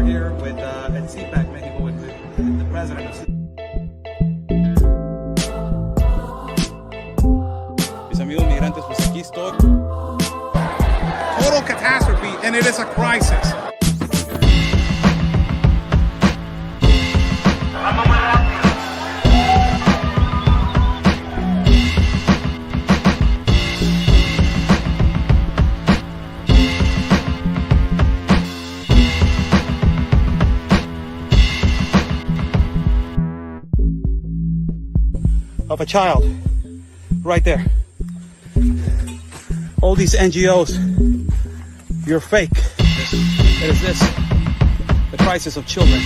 We're here with at CPAC Mexico with the president of Mis amigos migrantes, pues aquí estoy. Total catastrophe, and it is a crisis. Of a child, right there. All these NGOs, you're fake. It is this, the crisis of children.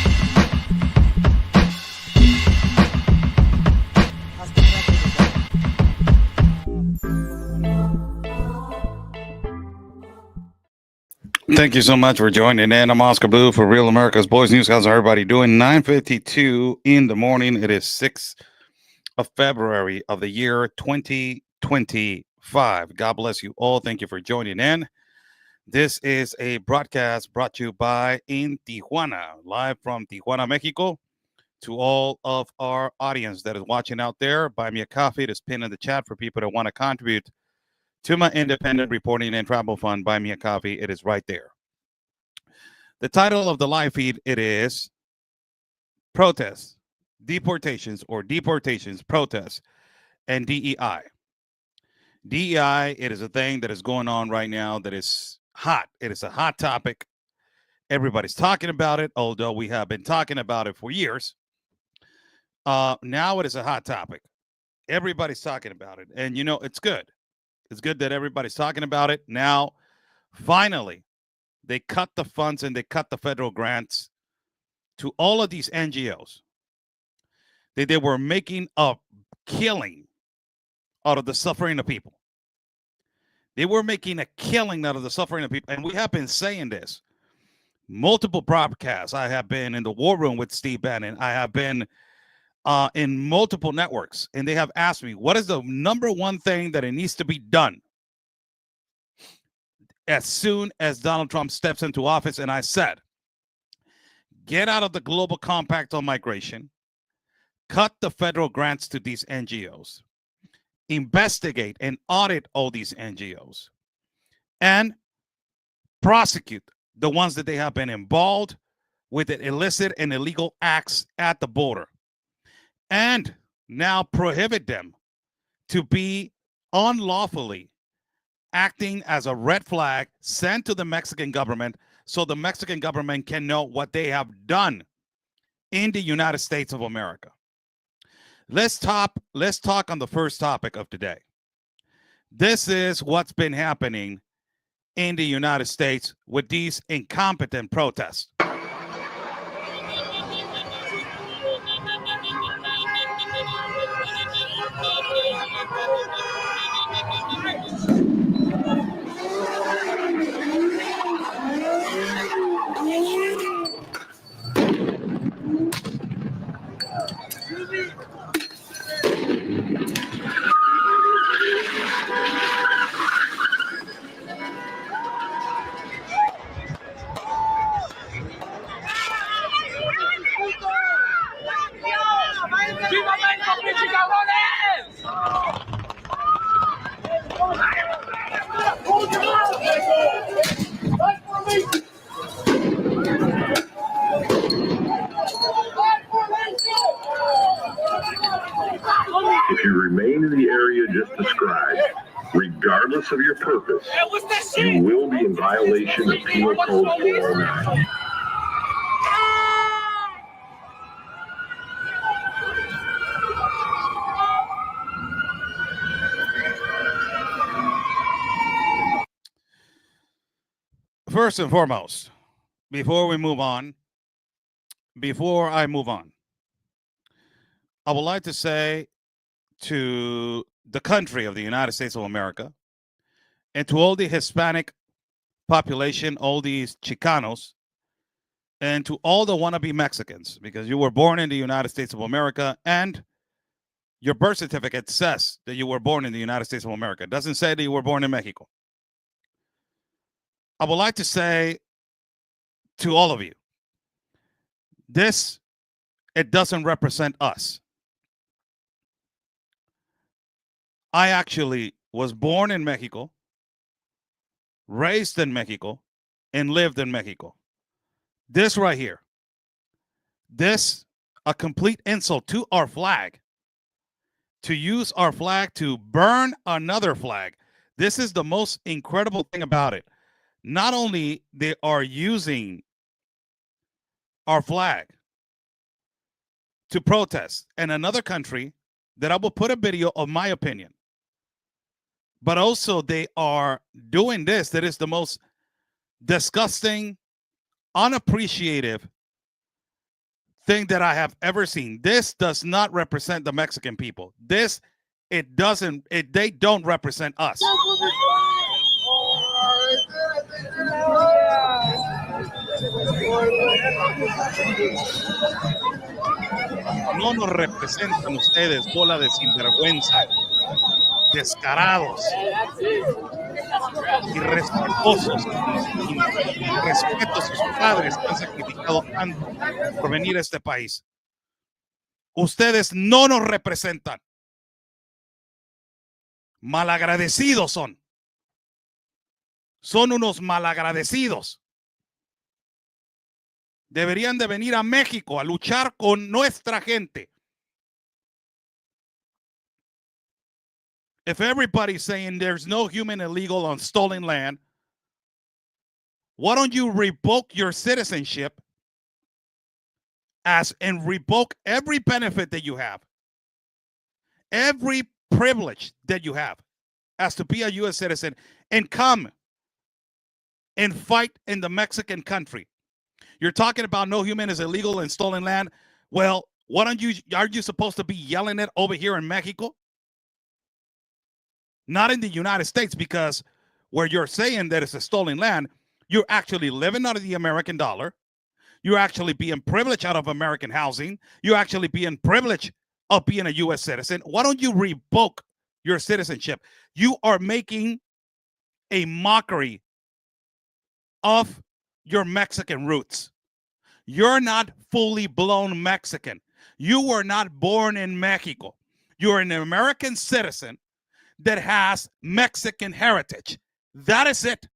Thank you so much for joining in. I'm Oscar Blue for Real America's Boys News. How's everybody doing? 9:52 in the morning. It is 6th of February of the year 2025. God bless you all. Thank you for joining in. This is a broadcast brought to you by In Tijuana, live from Tijuana, Mexico. To all of our audience that is watching out there, buy me a coffee. It is pinned in the chat for people that want to contribute to my independent reporting and travel fund. Buy me a coffee. It is right there. The title of the live feed, it is Protests, Deportations, Protests, and DEI. DEI, it is a thing that is going on right now that is hot. It is a hot topic. Everybody's talking about it, although we have been talking about it for years. Now it is a hot topic. Everybody's talking about it. And, you know, it's good. It's good that everybody's talking about it. Now, finally, they cut the funds and they cut the federal grants to all of these NGOs. They were making a killing out of the suffering of people. They were making a killing out of the suffering of people. And we have been saying this. Multiple broadcasts. I have been in the war room with Steve Bannon. I have been in multiple networks. And they have asked me, what is the number one thing that it needs to be done as soon as Donald Trump steps into office? And I said, get out of the global compact on migration. Cut the federal grants to these NGOs. Investigate and audit all these NGOs. And prosecute the ones that they have been involved with the illicit and illegal acts at the border. And now prohibit them to be unlawfully acting as a red flag sent to the Mexican government so the Mexican government can know what they have done in the United States of America. Let's talk on the first topic of today. This is what's been happening in the United States with these incompetent protests. If you remain in the area just described, regardless of your purpose, you will be in violation of Penal Code 409. First and foremost, before I move on, I would like to say to the country of the United States of America and to all the Hispanic population, all these Chicanos, and to all the wannabe Mexicans, because you were born in the United States of America and your birth certificate says that you were born in the United States of America. It doesn't say that you were born in Mexico. I would like to say to all of you This, it doesn't represent us. I actually was born in Mexico, raised in Mexico, and lived in Mexico. This right here, this, a complete insult to our flag, to use our flag to burn another flag. This is the most incredible thing about it. Not only they are using our flag to protest in another country that I will put a video of my opinion, but also they are doing this that is the most disgusting, unappreciative thing that I have ever seen. This does not represent the Mexican people. This, it doesn't, they don't represent us. No nos representan ustedes, bola de sinvergüenza, descarados, irrespetuosos, irrespetos a sus padres que han sacrificado tanto por venir a este país. Ustedes no nos representan. Malagradecidos son. Son unos malagradecidos. Deberían de venir a México a luchar con nuestra gente. If everybody's saying there's no human illegal on stolen land, why don't you revoke your citizenship and revoke every benefit that you have, every privilege that you have as to be a U.S. citizen, and come and fight in the Mexican country? You're talking about no human is illegal in stolen land. Well, why don't you, are you supposed to be yelling it over here in Mexico? Not in the United States, because where you're saying that it's a stolen land, you're actually living out of the American dollar. You're actually being privileged out of American housing. You're actually being privileged of being a U.S. citizen. Why don't you revoke your citizenship? You are making a mockery of your Mexican roots. You're not fully blown Mexican. You were not born in Mexico. You're an American citizen that has Mexican heritage. That is it.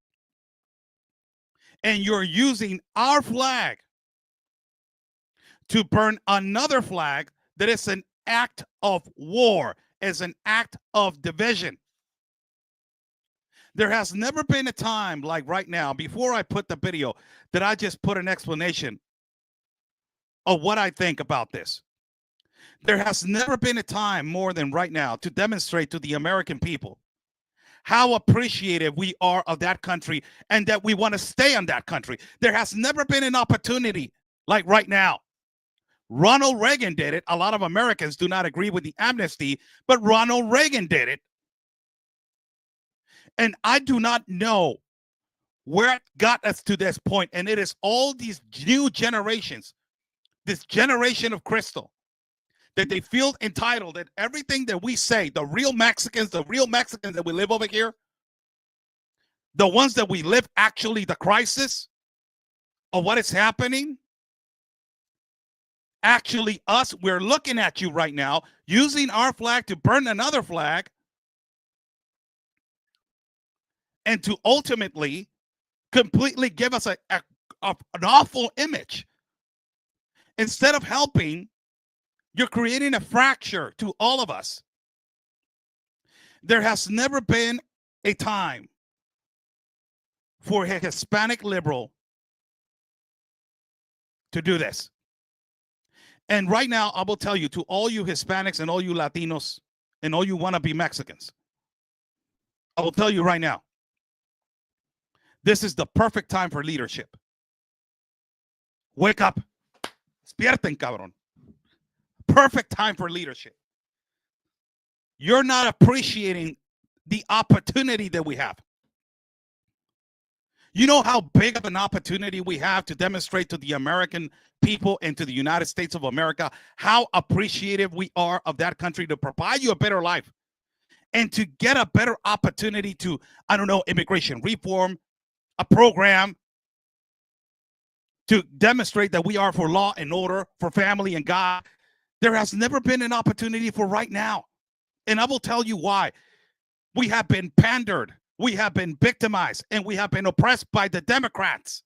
And you're using our flag to burn another flag that is an act of war, is an act of division. There has never been a time like right now, before I put the video, that I just put an explanation of what I think about this. There has never been a time more than right now to demonstrate to the American people how appreciative we are of that country and that we want to stay in that country. There has never been an opportunity like right now. Ronald Reagan did it. A lot of Americans do not agree with the amnesty, but Ronald Reagan did it. And I do not know where it got us to this point. And it is all these new generations, this generation of crystal, that they feel entitled that everything that we say, the real Mexicans that we live over here, the ones that we live actually the crisis of what is happening, actually us, we're looking at you right now, using our flag to burn another flag and to ultimately completely give us an awful image. Instead of helping, you're creating a fracture to all of us. There has never been a time for a Hispanic liberal to do this. And right now, I will tell you, to all you Hispanics and all you Latinos and all you wannabe Mexicans, I will tell you right now, this is the perfect time for leadership. Wake up. Despierten, cabrón. Perfect time for leadership. You're not appreciating the opportunity that we have. You know how big of an opportunity we have to demonstrate to the American people and to the United States of America how appreciative we are of that country to provide you a better life and to get a better opportunity to, I don't know, immigration reform, a program to demonstrate that we are for law and order, for family and God. There has never been an opportunity for right now. And I will tell you why. We have been pandered, we have been victimized, and we have been oppressed by the Democrats.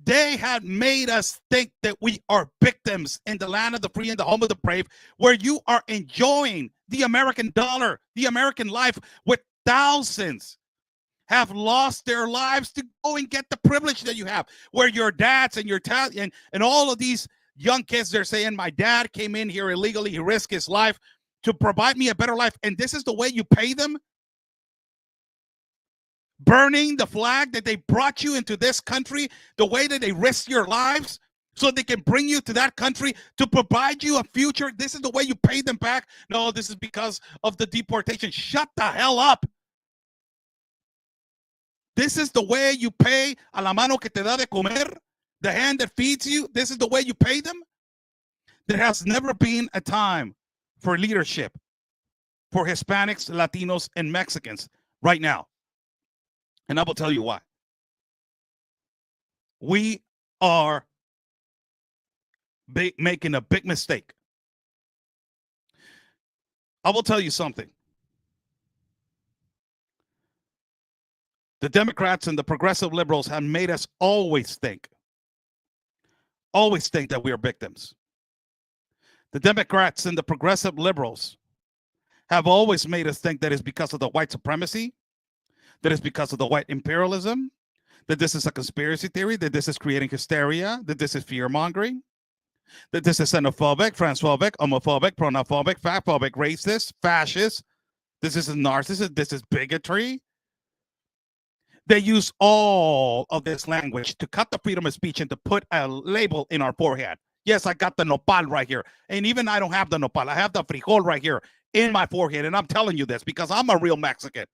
They have made us think that we are victims in the land of the free and the home of the brave, where you are enjoying the American dollar, the American life, with thousands have lost their lives to go and get the privilege that you have, where your dads and your and all of these young kids, they're saying, my dad came in here illegally, he risked his life to provide me a better life, and this is the way you pay them? Burning the flag that they brought you into this country, the way that they risk your lives so they can bring you to that country to provide you a future. This is the way you pay them back? No, this is because of the deportation. Shut the hell up. This is the way you pay a la mano que te da de comer, the hand that feeds you. This is the way you pay them? There has never been a time for leadership for Hispanics, Latinos, and Mexicans right now. And I will tell you why. We are making a big mistake. I will tell you something. The Democrats and the progressive liberals have made us always think that we are victims. The Democrats and the progressive liberals have always made us think that it's because of the white supremacy, that it's because of the white imperialism, that this is a conspiracy theory, that this is creating hysteria, that this is fear-mongering, that this is xenophobic, transphobic, homophobic, pronophobic, fatphobic, racist, fascist, this is a narcissist, this is bigotry. They use all of this language to cut the freedom of speech and to put a label in our forehead. Yes, I got the nopal right here. And even I don't have the nopal. I have the frijol right here in my forehead. And I'm telling you this because I'm a real Mexican.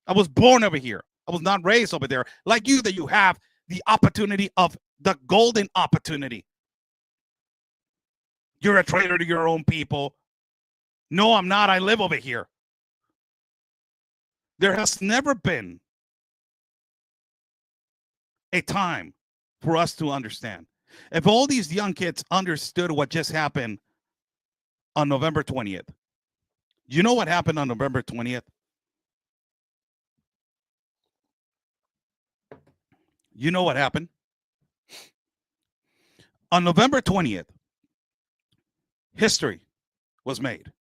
I was born over here. I was not raised over there. Like you, that you have the opportunity of the golden opportunity. You're a traitor to your own people. No, I'm not. I live over here. There has never been a time for us to understand. If all these young kids understood what just happened on November 20th, you know what happened on November 20th? You know what happened? On November 20th, history was made.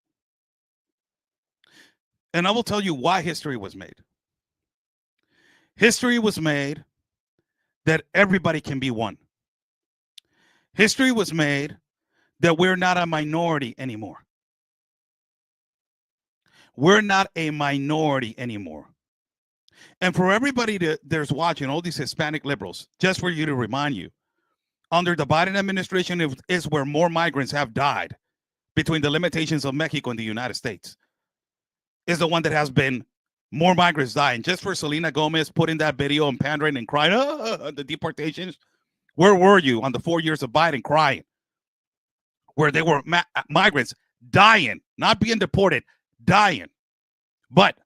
And I will tell you why history was made. History was made that everybody can be one. History was made that we're not a minority anymore. We're not a minority anymore. And for everybody there's watching, all these Hispanic liberals, just for you to remind you, under the Biden administration is where more migrants have died between the limitations of Mexico and the United States. Is the one that has been more migrants dying. Just for Selena Gomez putting that video and pandering and crying, the deportations. Where were you on the 4 years of Biden crying? Where they were migrants dying, not being deported, dying. But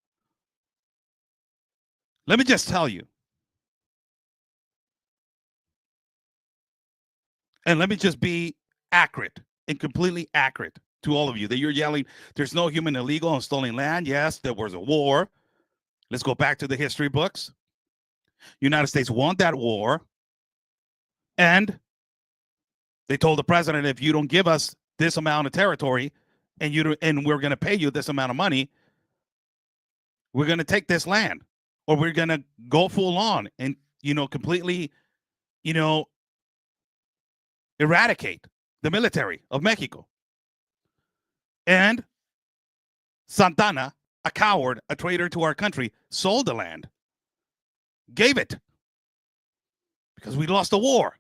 let me just tell you, and let me just be accurate and completely accurate to all of you that you're yelling, there's no human illegal on stolen land. Yes, there was a war. Let's go back to the history books. United States won that war. And they told the president, if you don't give us this amount of territory and we're going to pay you this amount of money, we're going to take this land, or we're going to go full on and, completely, eradicate the military of Mexico. And Santana, a coward, a traitor to our country, sold the land, gave it because we lost the war.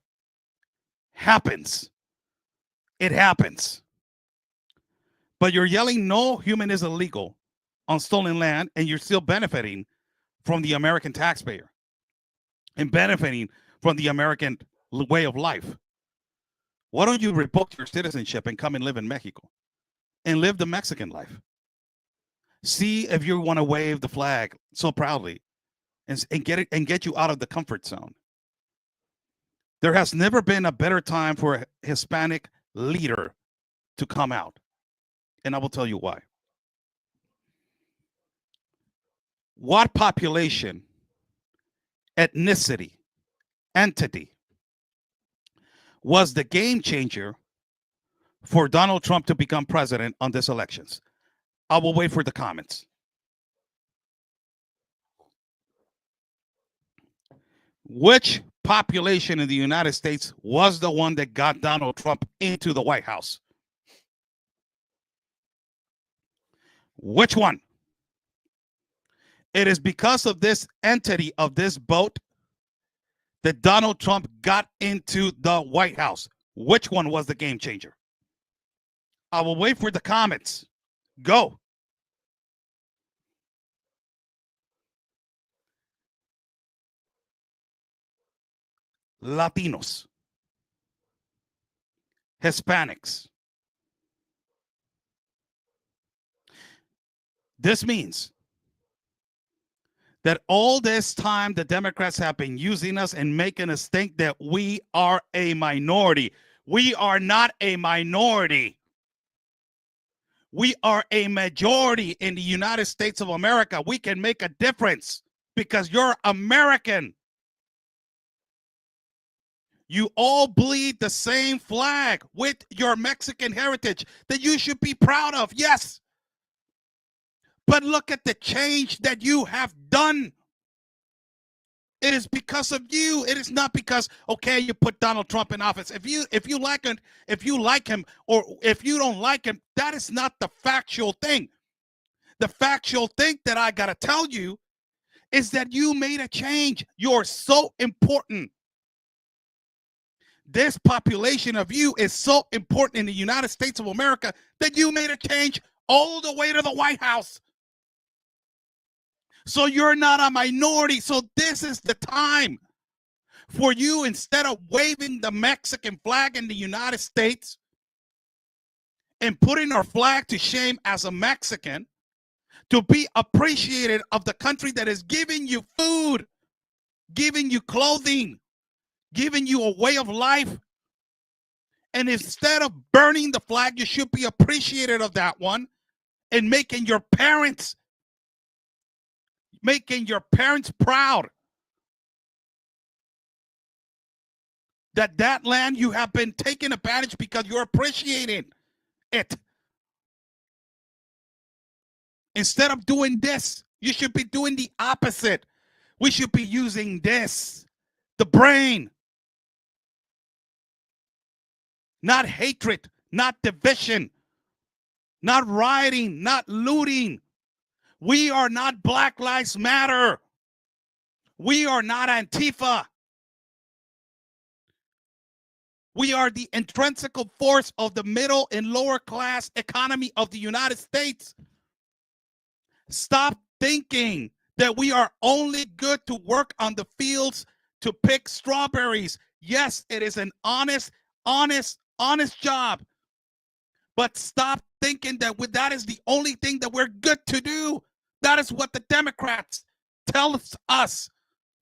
Happens. It happens. But you're yelling no human is illegal on stolen land, and you're still benefiting from the American taxpayer and benefiting from the American way of life. Why don't you revoke your citizenship and come and live in Mexico and live the Mexican life? See if you want to wave the flag so proudly and get you out of the comfort zone. There has never been a better time for a Hispanic leader to come out. And I will tell you why. What population, ethnicity, entity was the game changer for Donald Trump to become president on these elections? I will wait for the comments. Which population in the United States was the one that got Donald Trump into the White House? Which one? It is because of this entity, of this boat, that Donald Trump got into the White House. Which one was the game changer? I will wait for the comments. Go. Latinos, Hispanics. This means that all this time the Democrats have been using us and making us think that we are a minority. We are not a minority. We are a majority in the United States of America. We can make a difference because you're American. You all bleed the same flag with your Mexican heritage that you should be proud of. Yes. But look at the change that you have done. It is because of you. It is not because, okay, you put Donald Trump in office. If you like him, or if you don't like him, that is not the factual thing. The factual thing that I gotta tell you is that you made a change. You're so important. This population of you is so important in the United States of America that you made a change all the way to the White House. So you're not a minority. So this is the time for you, instead of waving the Mexican flag in the United States and putting our flag to shame as a Mexican, to be appreciated of the country that is giving you food, giving you clothing, giving you a way of life. And instead of burning the flag, you should be appreciated of that one and making your parents proud that that land you have been taken advantage because you're appreciating it. Instead of doing this, you should be doing the opposite. We should be using this, the brain. Not hatred, not division, not rioting, not looting. We are not Black Lives Matter. We are not Antifa. We are the intrinsic force of the middle and lower class economy of the United States. Stop thinking that we are only good to work on the fields to pick strawberries. Yes, it is an honest job. But stop thinking that that is the only thing that we're good to do. That is what the Democrats tell us.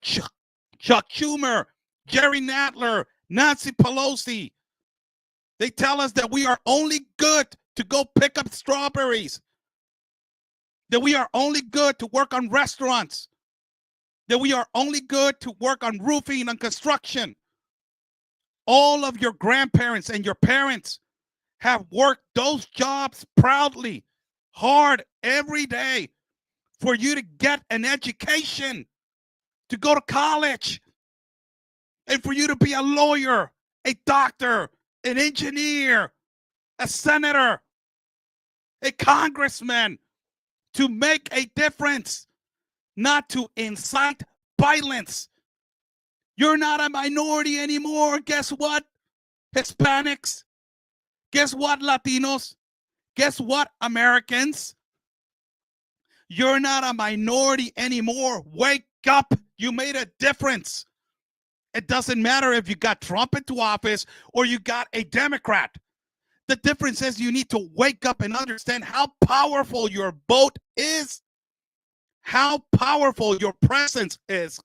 Chuck Schumer, Jerry Nadler, Nancy Pelosi. They tell us that we are only good to go pick up strawberries. That we are only good to work on restaurants. That we are only good to work on roofing and construction. All of your grandparents and your parents have worked those jobs proudly, hard every day for you to get an education, to go to college, and for you to be a lawyer, a doctor, an engineer, a senator, a congressman, to make a difference, not to incite violence. You're not a minority anymore. Guess what? Hispanics. Guess what, Latinos? Guess what, Americans? You're not a minority anymore. Wake up. You made a difference. It doesn't matter if you got Trump into office or you got a Democrat. The difference is you need to wake up and understand how powerful your vote is, how powerful your presence is.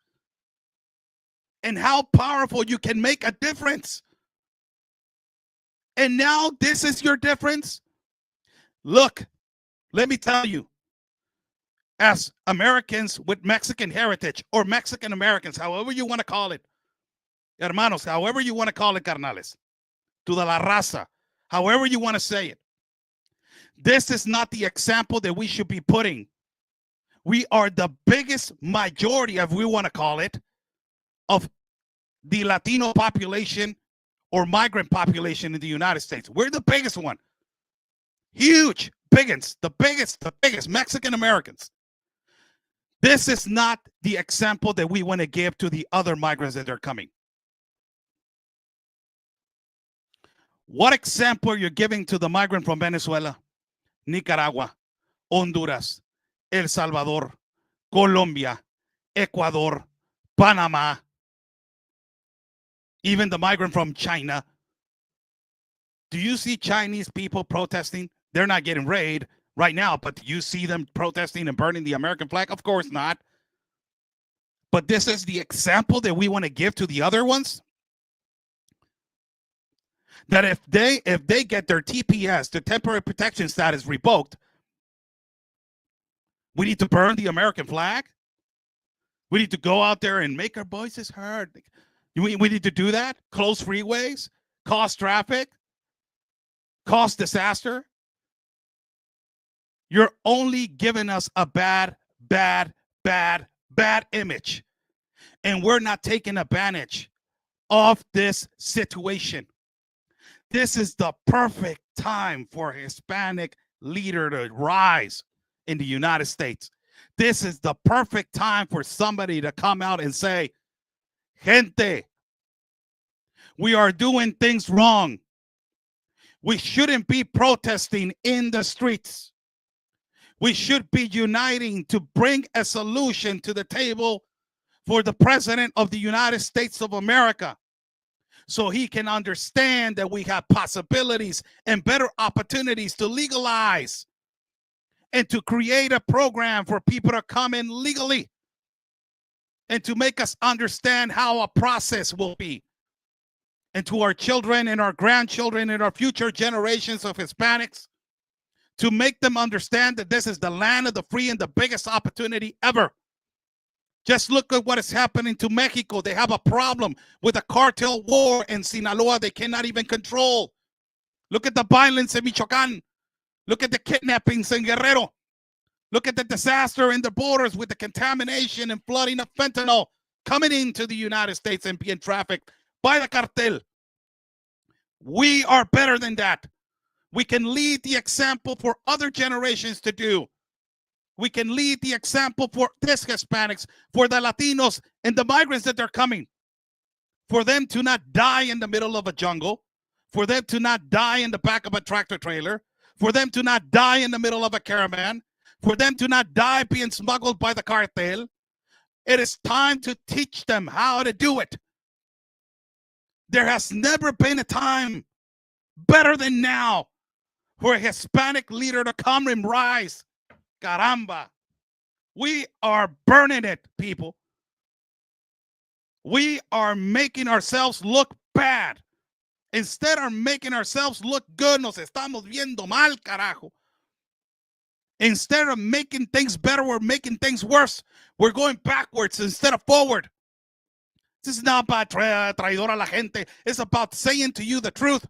and how powerful you can make a difference. And now this is your difference. Look, let me tell you, as Americans with Mexican heritage, or Mexican Americans, however you want to call it, hermanos, however you want to call it, carnales, to the la raza, however you want to say it, this is not the example that we should be putting. We are the biggest majority, if we want to call it, of the Latino population or migrant population in the United States. We're the biggest one. Huge, biggest, the biggest Mexican Americans. This is not the example that we want to give to the other migrants that are coming. What example you're giving to the migrant from Venezuela, Nicaragua, Honduras, El Salvador, Colombia, Ecuador, Panama, even the migrant from China? Do you see Chinese people protesting? They're not getting raided right now, but do you see them protesting and burning the American flag? Of course not. But this is the example that we want to give to the other ones. That if they get their TPS, their temporary protection status, revoked, we need to burn the American flag. We need to go out there and make our voices heard. We need to do that. Close freeways, cause traffic, cause disaster. You're only giving us a bad image. And we're not taking advantage of this situation. This is the perfect time for a Hispanic leader to rise in the United States. This is the perfect time for somebody to come out and say, gente, we are doing things wrong. We shouldn't be protesting in the streets. We should be uniting to bring a solution to the table for the President of the United States of America, so he can understand that we have possibilities and better opportunities to legalize and to create a program for people to come in legally and to make us understand how a process will be. And to our children and our grandchildren and our future generations of Hispanics, to make them understand that this is the land of the free and the biggest opportunity ever. Just look at what is happening to Mexico. They have a problem with a cartel war in Sinaloa they cannot even control. Look at the violence in Michoacán. Look at the kidnappings in Guerrero. Look at the disaster in the borders with the contamination and flooding of fentanyl coming into the United States and being trafficked by the cartel. We are better than that. We can lead the example for other generations to do. We can lead the example for this Hispanics, for the Latinos and the migrants that are coming, for them to not die in the middle of a jungle, for them to not die in the back of a tractor trailer, for them to not die in the middle of a caravan, for them to not die being smuggled by the cartel. It is time to teach them how to do it. There has never been a time better than now for a Hispanic leader to come and rise. Caramba. We are burning it, people. We are making ourselves look bad. Instead of making ourselves look good, nos estamos viendo mal, carajo. Instead of making things better, we're making things worse. We're going backwards instead of forward. This is not about traidor a la gente. It's about saying to you the truth.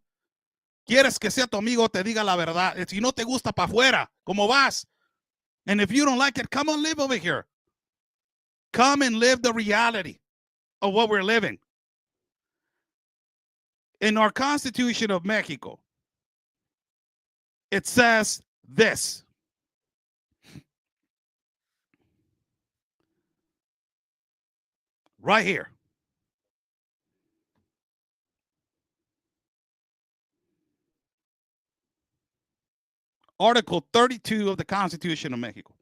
Quieres que sea tu amigo, te diga la verdad. Si no te gusta, pa' fuera. ¿Cómo vas? And if you don't like it, come on, live over here. Come and live the reality of what we're living. In our Constitution of Mexico, it says this. Right here. Article 32 of the Constitution of Mexico.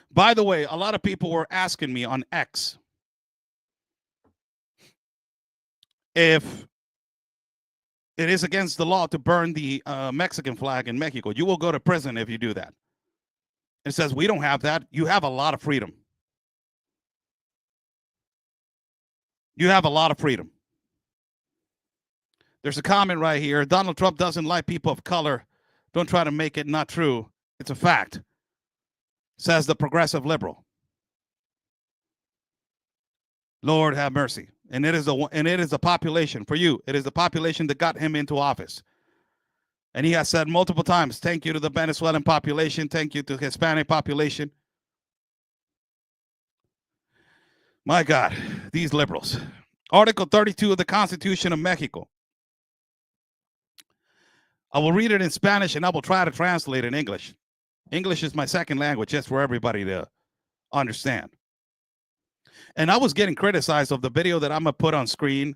By the way, a lot of people were asking me on X if it is against the law to burn the Mexican flag in Mexico. You will go to prison if you do that. It says we don't have that. You have a lot of freedom. you have a lot of freedom. There's a comment right here. Donald Trump doesn't like people of color. Don't try to make it not true. It's a fact, says the progressive liberal. Lord have mercy. And it is the population for you. It is the population that got him into office. And he has said multiple times, thank you to the Venezuelan population. Thank you to the Hispanic population. My God, these liberals. Article 32 of the Constitution of Mexico. I will read it in Spanish and I will try to translate it in English. English is my second language, just for everybody to understand. And I was getting criticized of the video that I'm going to put on screen.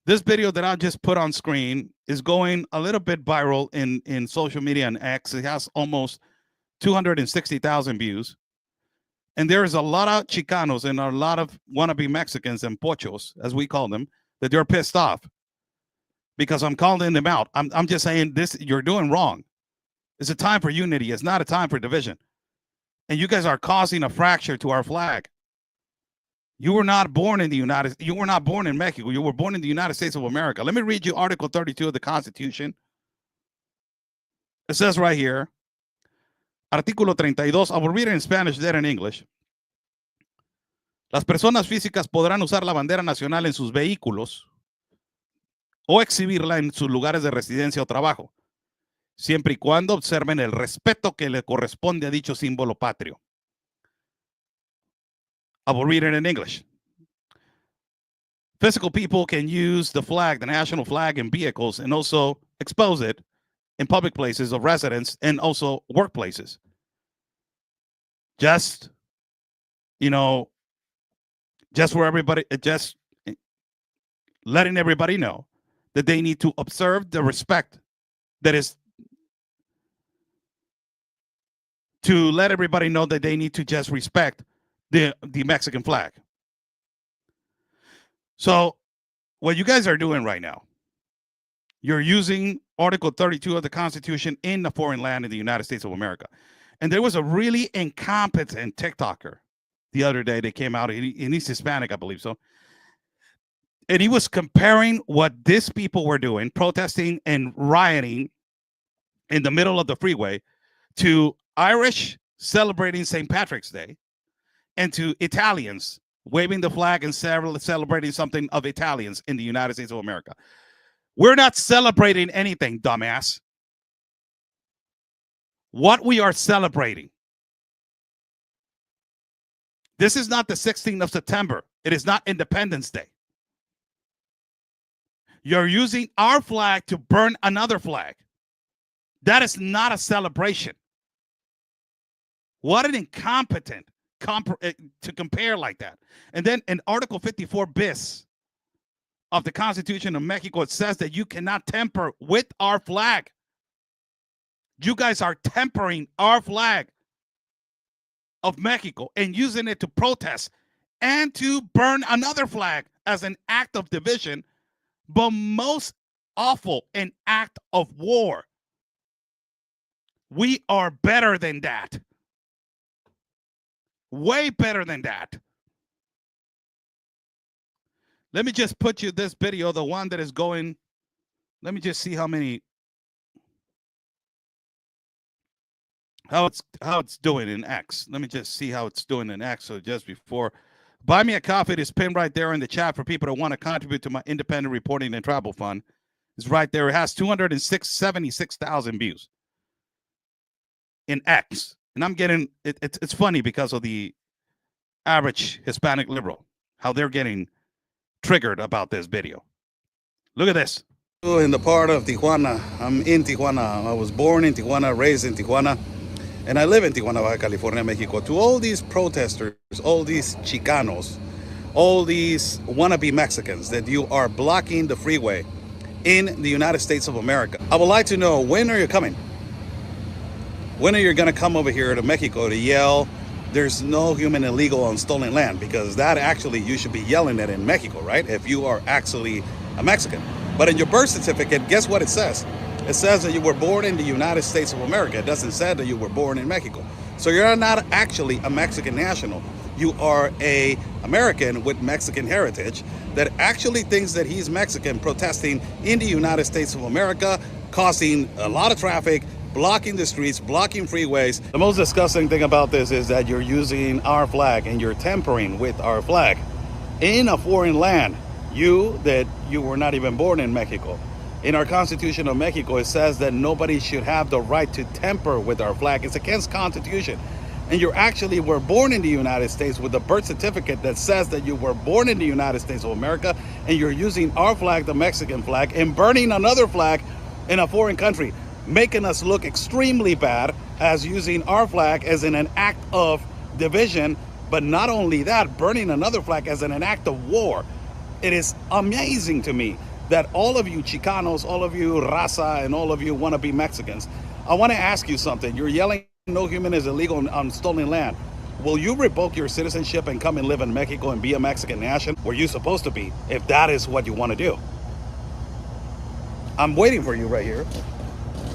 This video that I just put on screen is going a little bit viral in social media and X. It has almost 260,000 views. And there is a lot of Chicanos and a lot of wannabe Mexicans and pochos, as we call them, that they're pissed off because I'm calling them out. I'm just saying this, you're doing wrong. It's a time for unity. It's not a time for division. And you guys are causing a fracture to our flag. You were not born in you were not born in Mexico. You were born in the United States of America. Let me read you Article 32 of the Constitution. It says right here, Artículo 32, I will read it in Spanish, there in English. Las personas físicas podrán usar la bandera nacional en sus vehículos o exhibirla en sus lugares de residencia o trabajo, siempre y cuando observen el respeto que le corresponde a dicho símbolo patrio. I will read it in English. Physical people can use the flag, the national flag, in vehicles and also expose it in public places of residence and also workplaces. Just, just for everybody, just letting everybody know that they need to observe the respect that is, to let everybody know that they need to just respect the Mexican flag. So what you guys are doing right now, you're using Article 32 of the Constitution in a foreign land in the United States of America. And there was a really incompetent TikToker the other day that came out, and he's Hispanic, I believe so. And he was comparing what these people were doing, protesting and rioting in the middle of the freeway, to Irish celebrating St. Patrick's Day, and to Italians waving the flag and celebrating something of Italians in the United States of America. We're not celebrating anything, dumbass. What we are celebrating. This is not the 16th of September. It is not Independence Day. You're using our flag to burn another flag. That is not a celebration. What an incompetent to compare like that. And then in Article 54 bis of the Constitution of Mexico, it says that you cannot tamper with our flag. You guys are tempering our flag of Mexico and using it to protest and to burn another flag as an act of division, but most awful, an act of war. We are better than that. Way better than that. Let me just put you this video, the one that is going. Let me just see how it's doing in X. Let me just see how it's doing in X. So just before, buy me a coffee. It is pinned right there in the chat for people that want to contribute to my independent reporting and travel fund. It's right there. It has 276,000 views in X. And I'm getting, it's funny because of the average Hispanic liberal, how they're getting triggered about this video. Look at this. In the part of Tijuana, I'm in Tijuana. I was born in Tijuana, raised in Tijuana, and I live in Tijuana, Baja California, Mexico. To all these protesters, all these Chicanos, all these wannabe Mexicans that you are blocking the freeway in the United States of America, I would like to know, when are you coming? When are you going to come over here to Mexico to yell, there's no human illegal on stolen land? Because that actually, you should be yelling that in Mexico, right? If you are actually a Mexican. But in your birth certificate, guess what it says? It says that you were born in the United States of America. It doesn't say that you were born in Mexico. So you're not actually a Mexican national. you are a American with Mexican heritage that actually thinks that he's Mexican, protesting in the United States of America, causing a lot of traffic, blocking the streets, blocking freeways. The most disgusting thing about this is that you're using our flag and you're tampering with our flag in a foreign land. You were not even born in Mexico. In our Constitution of Mexico, it says that nobody should have the right to tamper with our flag. It's against Constitution. And you actually were born in the United States with a birth certificate that says that you were born in the United States of America, and you're using our flag, the Mexican flag, and burning another flag in a foreign country, making us look extremely bad as using our flag as in an act of division. But not only that, burning another flag as in an act of war. It is amazing to me that all of you Chicanos, all of you raza, and all of you want to be Mexicans. I want to ask you something. You're yelling no human is illegal on stolen land. Will you revoke your citizenship and come and live in Mexico and be a Mexican national where you're supposed to be, if that is what you want to do? I'm waiting for you right here.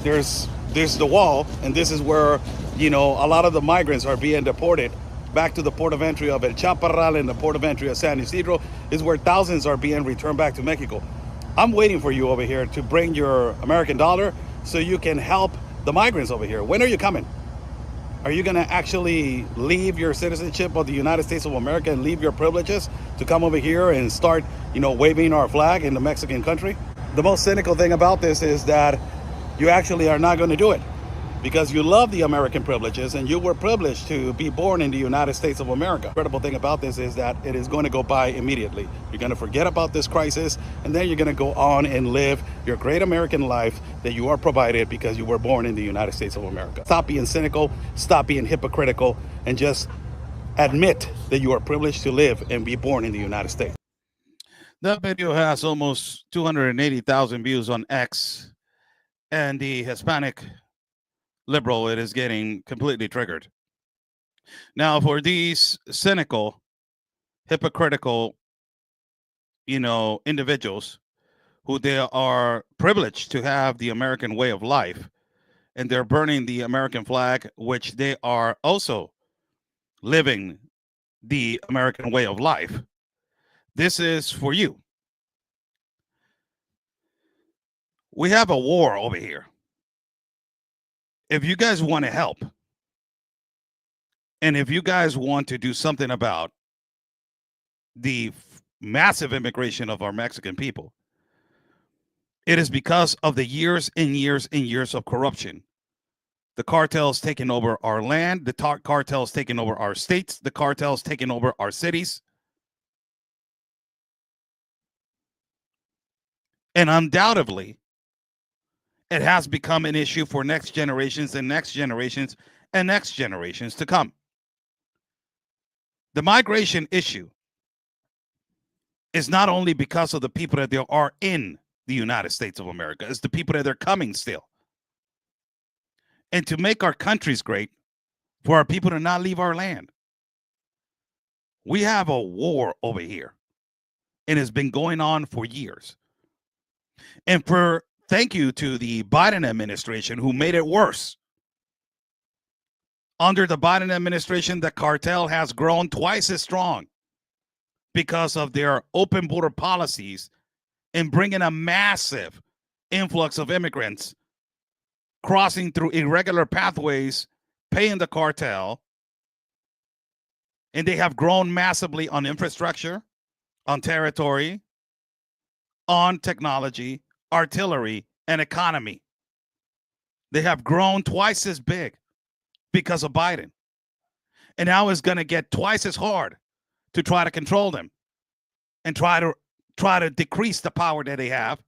There's the wall, and this is where, a lot of the migrants are being deported back to the port of entry of El Chaparral and the port of entry of San Isidro, is where thousands are being returned back to Mexico. I'm waiting for you over here to bring your American dollar so you can help the migrants over here. When are you coming? Are you going to actually leave your citizenship of the United States of America and leave your privileges to come over here and start, waving our flag in the Mexican country? The most cynical thing about this is that you actually are not going to do it because you love the American privileges and you were privileged to be born in the United States of America. The incredible thing about this is that it is going to go by immediately. You're going to forget about this crisis, and then you're going to go on and live your great American life that you are provided because you were born in the United States of America. Stop being cynical, stop being hypocritical, and just admit that you are privileged to live and be born in the United States. That video has almost 280,000 views on X, and the Hispanic liberal, it is getting completely triggered. Now, for these cynical, hypocritical, individuals who they are privileged to have the American way of life, and they're burning the American flag, which they are also living the American way of life. This is for you. We have a war over here. If you guys want to help, and if you guys want to do something about the massive immigration of our Mexican people, it is because of the years and years and years of corruption. The cartels taking over our land, the cartels taking over our states, the cartels taking over our cities. And undoubtedly, it has become an issue for next generations and next generations and next generations to come. The migration issue is not only because of the people that there are in the United States of America, it's the people that are coming still. And to make our countries great, for our people to not leave our land. We have a war over here, and it's been going on for years. And thank you to the Biden administration who made it worse. Under the Biden administration, the cartel has grown twice as strong because of their open border policies and bringing a massive influx of immigrants crossing through irregular pathways, paying the cartel. And they have grown massively on infrastructure, on territory, on technology, artillery, and economy. They have grown twice as big because of Biden. And now it's going to get twice as hard to try to control them and try to decrease the power that they have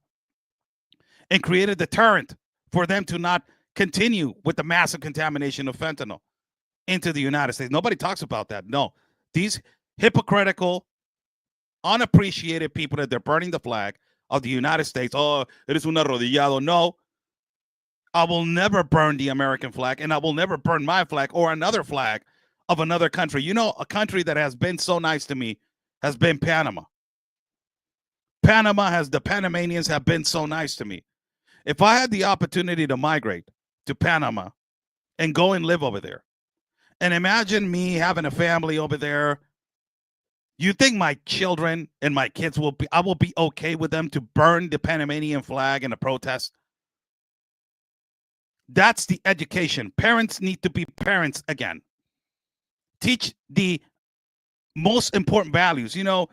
and create a deterrent for them to not continue with the massive contamination of fentanyl into the United States. Nobody talks about that. No, these hypocritical, unappreciated people that they're burning the flag of the United States. Oh, eres un arrodillado. No, I will never burn the American flag, and I will never burn my flag or another flag of another country. You know, a country that has been so nice to me has been Panama. The Panamanians have been so nice to me. If I had the opportunity to migrate to Panama and go and live over there, and imagine me having a family over there, You think my children and my kids I will be okay with them to burn the Panamanian flag in a protest? That's the education. Parents need to be parents again. Teach the most important values. You know,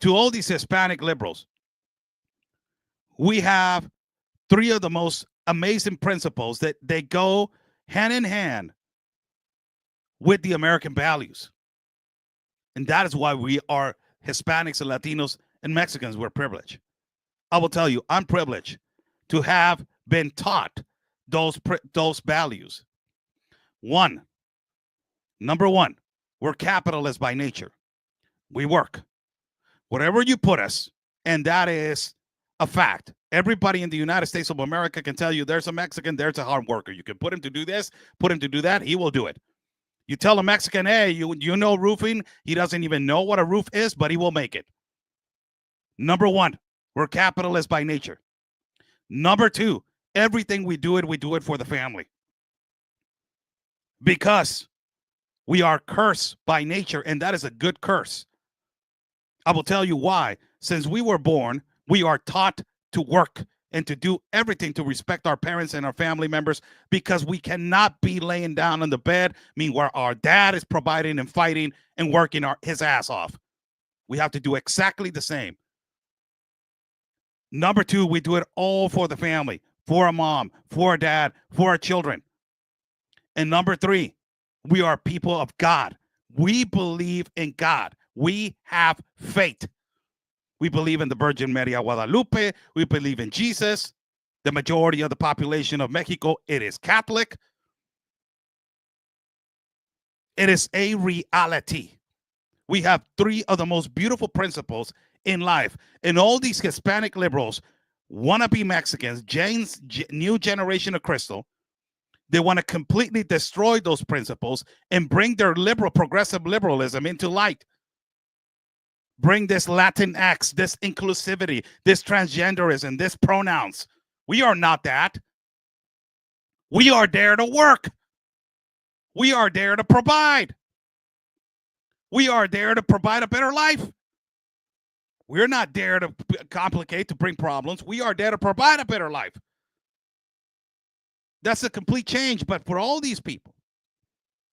to all these Hispanic liberals, we have three of the most amazing principles that they go hand in hand with the American values. And that is why we are Hispanics and Latinos and Mexicans. We're privileged. I will tell you, I'm privileged to have been taught those values. Number one, we're capitalists by nature. We work. Whatever you put us, and that is a fact. Everybody in the United States of America can tell you there's a Mexican, there's a hard worker. You can put him to do this, put him to do that, he will do it. You tell a Mexican, hey, you know roofing, he doesn't even know what a roof is, but he will make it. Number one, we're capitalists by nature. Number two, everything we do it for the family. Because we are cursed by nature, and that is a good curse. I will tell you why. Since we were born, we are taught to work and to do everything to respect our parents and our family members, because we cannot be laying down on the bed, meanwhile our dad is providing and fighting and working his ass off. We have to do exactly the same. Number two, we do it all for the family, for a mom, for a dad, for our children. And number three, we are people of God. We believe in God. We have faith. We believe in the Virgin Maria Guadalupe. We believe in Jesus. The majority of the population of Mexico, it is Catholic. It is a reality. We have three of the most beautiful principles in life. And all these Hispanic liberals want to be Mexicans, Jane's new generation of crystal. They want to completely destroy those principles and bring their progressive liberalism into light. Bring this Latinx, this inclusivity, this transgenderism, this pronouns. We are not that. We are there to work. We are there to provide. We are there to provide a better life. We're not there to complicate, to bring problems. We are there to provide a better life. That's a complete change. But for all these people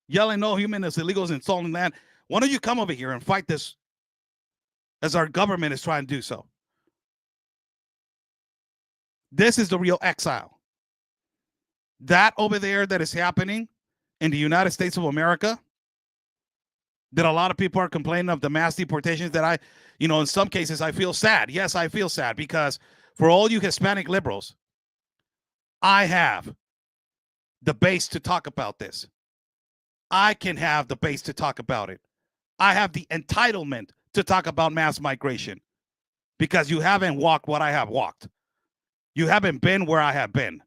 yelling no human is illegal, is insulting land, why don't you come over here and fight this as our government is trying to do so? This is the real exile. That over there that is happening in the United States of America, that a lot of people are complaining of the mass deportations, that in some cases I feel sad. Yes, I feel sad, because for all you Hispanic liberals, I have the base to talk about this. I can have the base to talk about it. I have the entitlement to talk about mass migration, because you haven't walked what I have walked. You haven't been where I have been,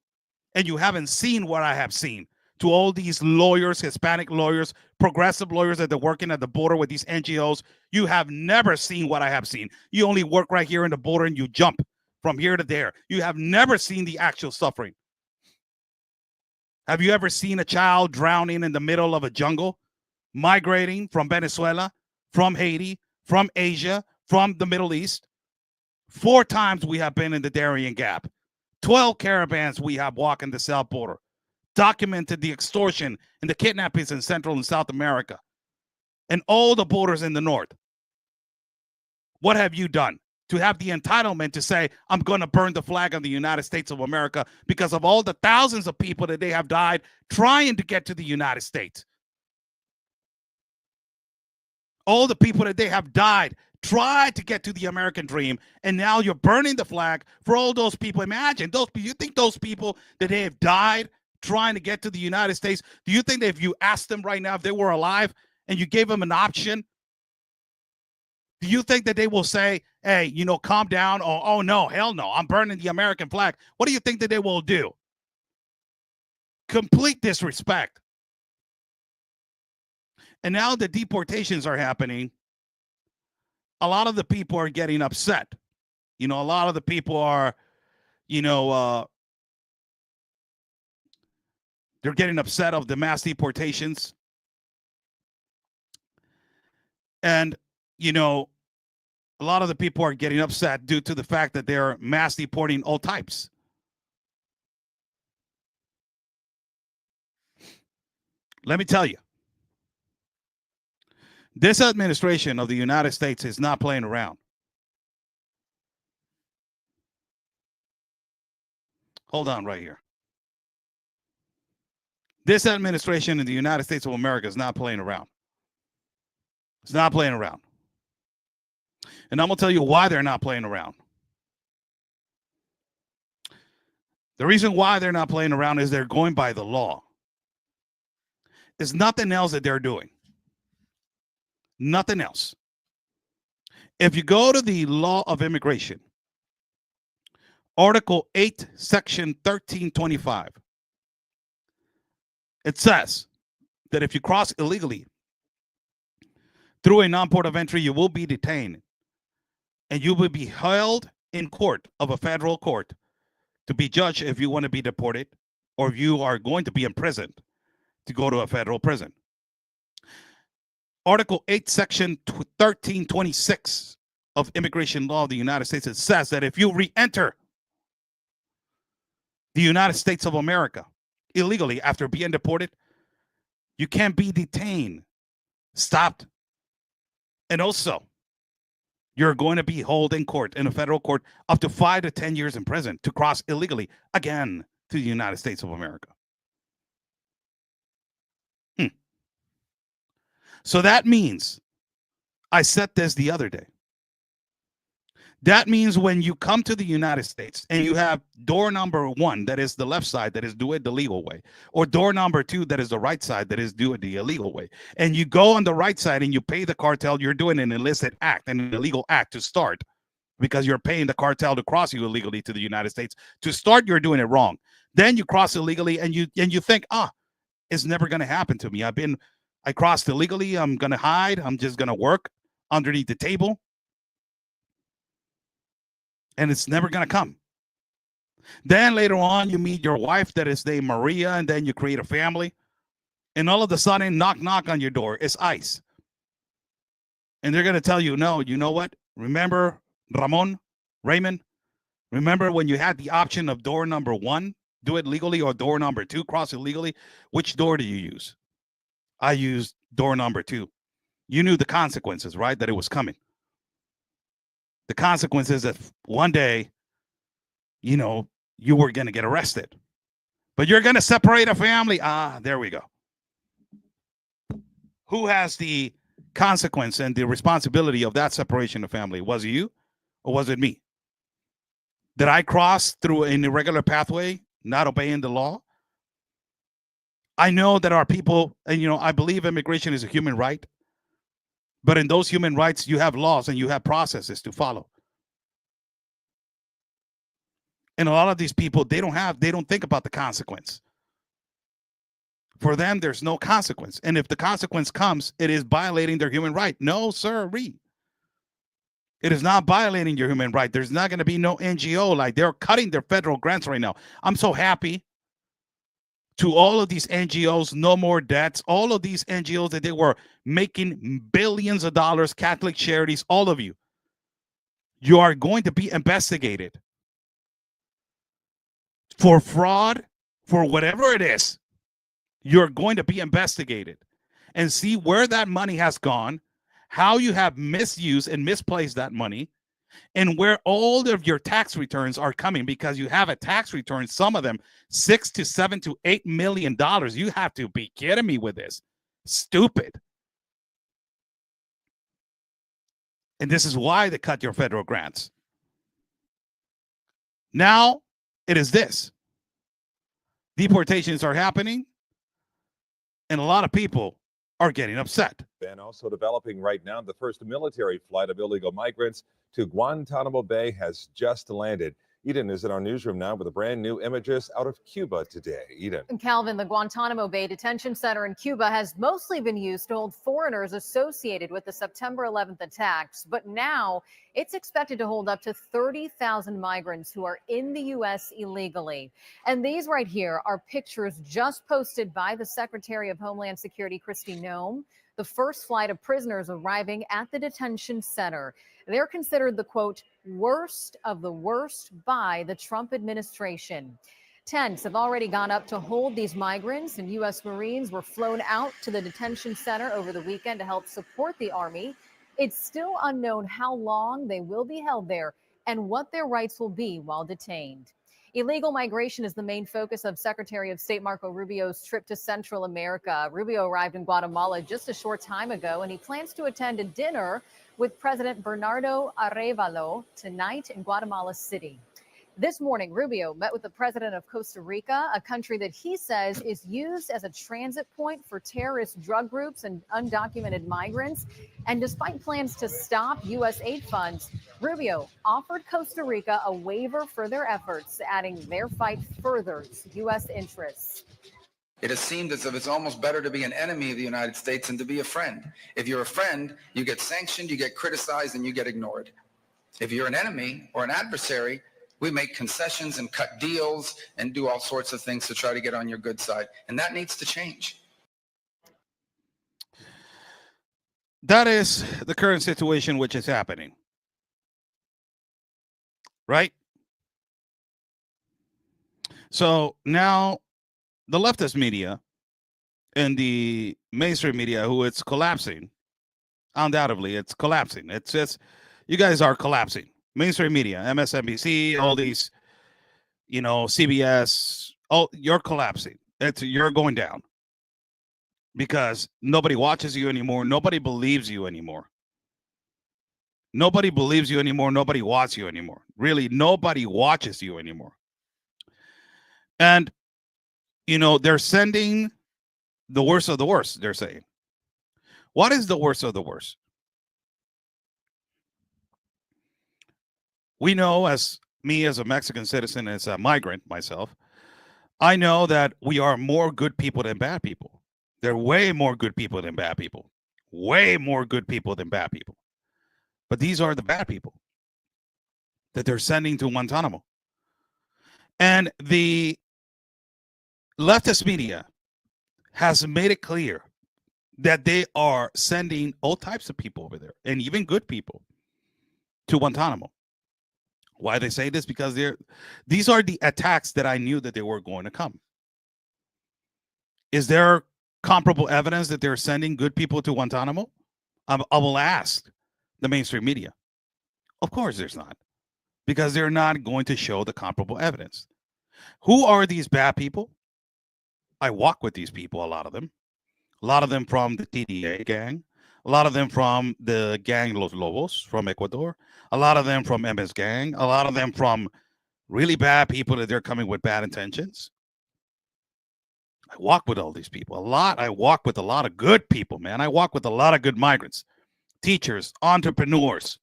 and you haven't seen what I have seen. To all these lawyers, Hispanic lawyers, progressive lawyers that are working at the border with these NGOs, you have never seen what I have seen. You only work right here in the border and you jump from here to there. You have never seen the actual suffering. Have you ever seen a child drowning in the middle of a jungle, migrating from Venezuela, from Haiti, from Asia, from the Middle East? 4 times we have been in the Darien Gap. 12 caravans we have walking the south border. Documented the extortion and the kidnappings in Central and South America, and all the borders in the north. What have you done to have the entitlement to say, I'm going to burn the flag of the United States of America because of all the thousands of people that they have died trying to get to the United States? All the people that they have died tried to get to the American dream, and now you're burning the flag for all those people. Imagine those people. You think those people that they have died trying to get to the United States, do you think that if you asked them right now if they were alive and you gave them an option, do you think that they will say, hey, calm down? Oh no, hell no, I'm burning the American flag? What do you think that they will do? Complete disrespect. And now the deportations are happening. A lot of the people are getting upset. A lot of the people are, they're getting upset of the mass deportations. And you know, a lot of the people are getting upset due to the fact that they're mass deporting all types. Let me tell you, this administration of the United States is not playing around. Hold on right here. This administration in the United States of America is not playing around. It's not playing around. And I'm going to tell you why they're not playing around. The reason why they're not playing around is they're going by the law. There's nothing else that they're doing. Nothing else. If you go to the law of immigration, Article 8, Section 1325, it says that if you cross illegally through a non-port of entry, you will be detained and you will be held in court of a federal court to be judged if you want to be deported or if you are going to be imprisoned to go to a federal prison. Article 8, Section 1326 of immigration law of the United States, it says that if you re-enter the United States of America illegally after being deported, you can be detained, stopped, and also you're going to be held in court, in a federal court, up to 5 to 10 years in prison to cross illegally again to the United States of America. So that means, I said this the other day, that means when you come to the United States and you have door number 1, that is the left side, that is do it the legal way, or door number 2, that is the right side, that is do it the illegal way, and you go on the right side and you pay the cartel, you're doing an illicit act, an illegal act to start, because you're paying the cartel to cross you illegally to the United States. To start, you're doing it wrong. Then you cross illegally and you think, it's never going to happen to me. I crossed illegally. I'm going to hide. I'm just going to work underneath the table. And it's never going to come. Then later on, you meet your wife that is named Maria, and then you create a family. And all of a sudden, knock, knock on your door. It's ICE. And they're going to tell you, no, you know what? Remember Raymond? Remember when you had the option of door number 1, do it legally, or door number 2, cross illegally? Which door do you use? I used door number 2. You knew the consequences, right? That it was coming. The consequences that one day, you were going to get arrested. But you're going to separate a family. There we go. Who has the consequence and the responsibility of that separation of family? Was it you or was it me? Did I cross through an irregular pathway, not obeying the law? I know that our people, and I believe immigration is a human right. But in those human rights, you have laws and you have processes to follow. And a lot of these people, they don't think about the consequence. For them, there's no consequence. And if the consequence comes, it is violating their human right. No, sir, it is not violating your human right. There's not going to be no NGO. Like, they're cutting their federal grants right now. I'm so happy to all of these NGOs, no more debts, all of these NGOs that they were making billions of dollars, Catholic charities, all of you. You are going to be investigated for fraud, for whatever it is. You're going to be investigated and see where that money has gone, how you have misused and misplaced that money, and where all of your tax returns are coming, because you have a tax return, some of them $6 to $7 to $8 million. You have to be kidding me with this. Stupid. And this is why they cut your federal grants. Now it is this. Deportations are happening, and a lot of people are getting upset. And also developing right now, the first military flight of illegal migrants to Guantanamo Bay has just landed. Eden is in our newsroom now with the brand new images out of Cuba today. Eden. Calvin, the Guantanamo Bay Detention Center in Cuba has mostly been used to hold foreigners associated with the September 11th attacks, but now it's expected to hold up to 30,000 migrants who are in the U.S. illegally. And these right here are pictures just posted by the Secretary of Homeland Security, Kristi Noem. the first flight of prisoners arriving at the detention center. They're considered the, quote, worst of the worst by the Trump administration. Tents have already gone up to hold these migrants, and U.S. Marines were flown out to the detention center over the weekend to help support the Army. It's still unknown how long they will be held there and what their rights will be while detained. Illegal migration is the main focus of Secretary of State Marco Rubio's trip to Central America. Rubio arrived in Guatemala just a short time ago, and he plans to attend a dinner with President Bernardo Arévalo tonight in Guatemala City. This morning, Rubio met with the president of Costa Rica, a country that he says is used as a transit point for terrorist drug groups and undocumented migrants. And despite plans to stop U.S. aid funds, Rubio offered Costa Rica a waiver for their efforts, adding their fight furthers U.S. interests. It has seemed as if it's almost better to be an enemy of the United States than to be a friend. If you're a friend, you get sanctioned, you get criticized, and you get ignored. If you're an enemy or an adversary, we make concessions and cut deals and do all sorts of things to try to get on your good side. And that needs to change. That is the current situation which is happening. Right? So now the leftist media and the mainstream media, who it's collapsing, undoubtedly, it's collapsing. It's just, you guys are collapsing. Mainstream media, MSNBC, all these, CBS, you're collapsing. You're going down because nobody watches you anymore. Nobody believes you anymore. Nobody believes you anymore. Nobody wants you anymore. Really, nobody watches you anymore. And, they're sending the worst of the worst, they're saying. What is the worst of the worst? We know, as me as a Mexican citizen, as a migrant myself, I know that we are more good people than bad people. There are way more good people than bad people. Way more good people than bad people. But these are the bad people that they're sending to Guantanamo. And the leftist media has made it clear that they are sending all types of people over there, and even good people, to Guantanamo. Why they say this? Because these are the attacks that I knew that they were going to come. Is there comparable evidence that they're sending good people to Guantanamo? I will ask the mainstream media. Of course there's not, because they're not going to show the comparable evidence. Who are these bad people? I walk with these people, a lot of them from the TDA gang, a lot of them from the gang Los Lobos from Ecuador, a lot of them from MS gang, a lot of them from really bad people that they're coming with bad intentions. I walk with all these people a lot. I walk with a lot of good people, man. I walk with a lot of good migrants, teachers, entrepreneurs,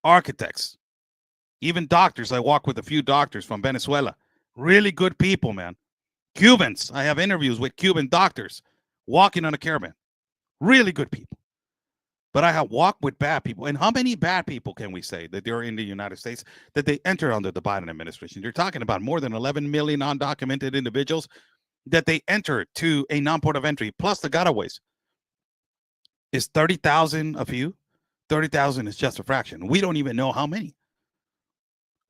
architects, even doctors. I walk with a few doctors from Venezuela. Really good people, man. Cubans. I have interviews with Cuban doctors walking on a caravan. Really good people. But I have walked with bad people. And how many bad people can we say that they're in the United States that they enter under the Biden administration? You're talking about more than 11 million undocumented individuals that they enter to a non-port of entry, plus the gotaways. Is 30,000 a few? 30,000 is just a fraction. We don't even know how many.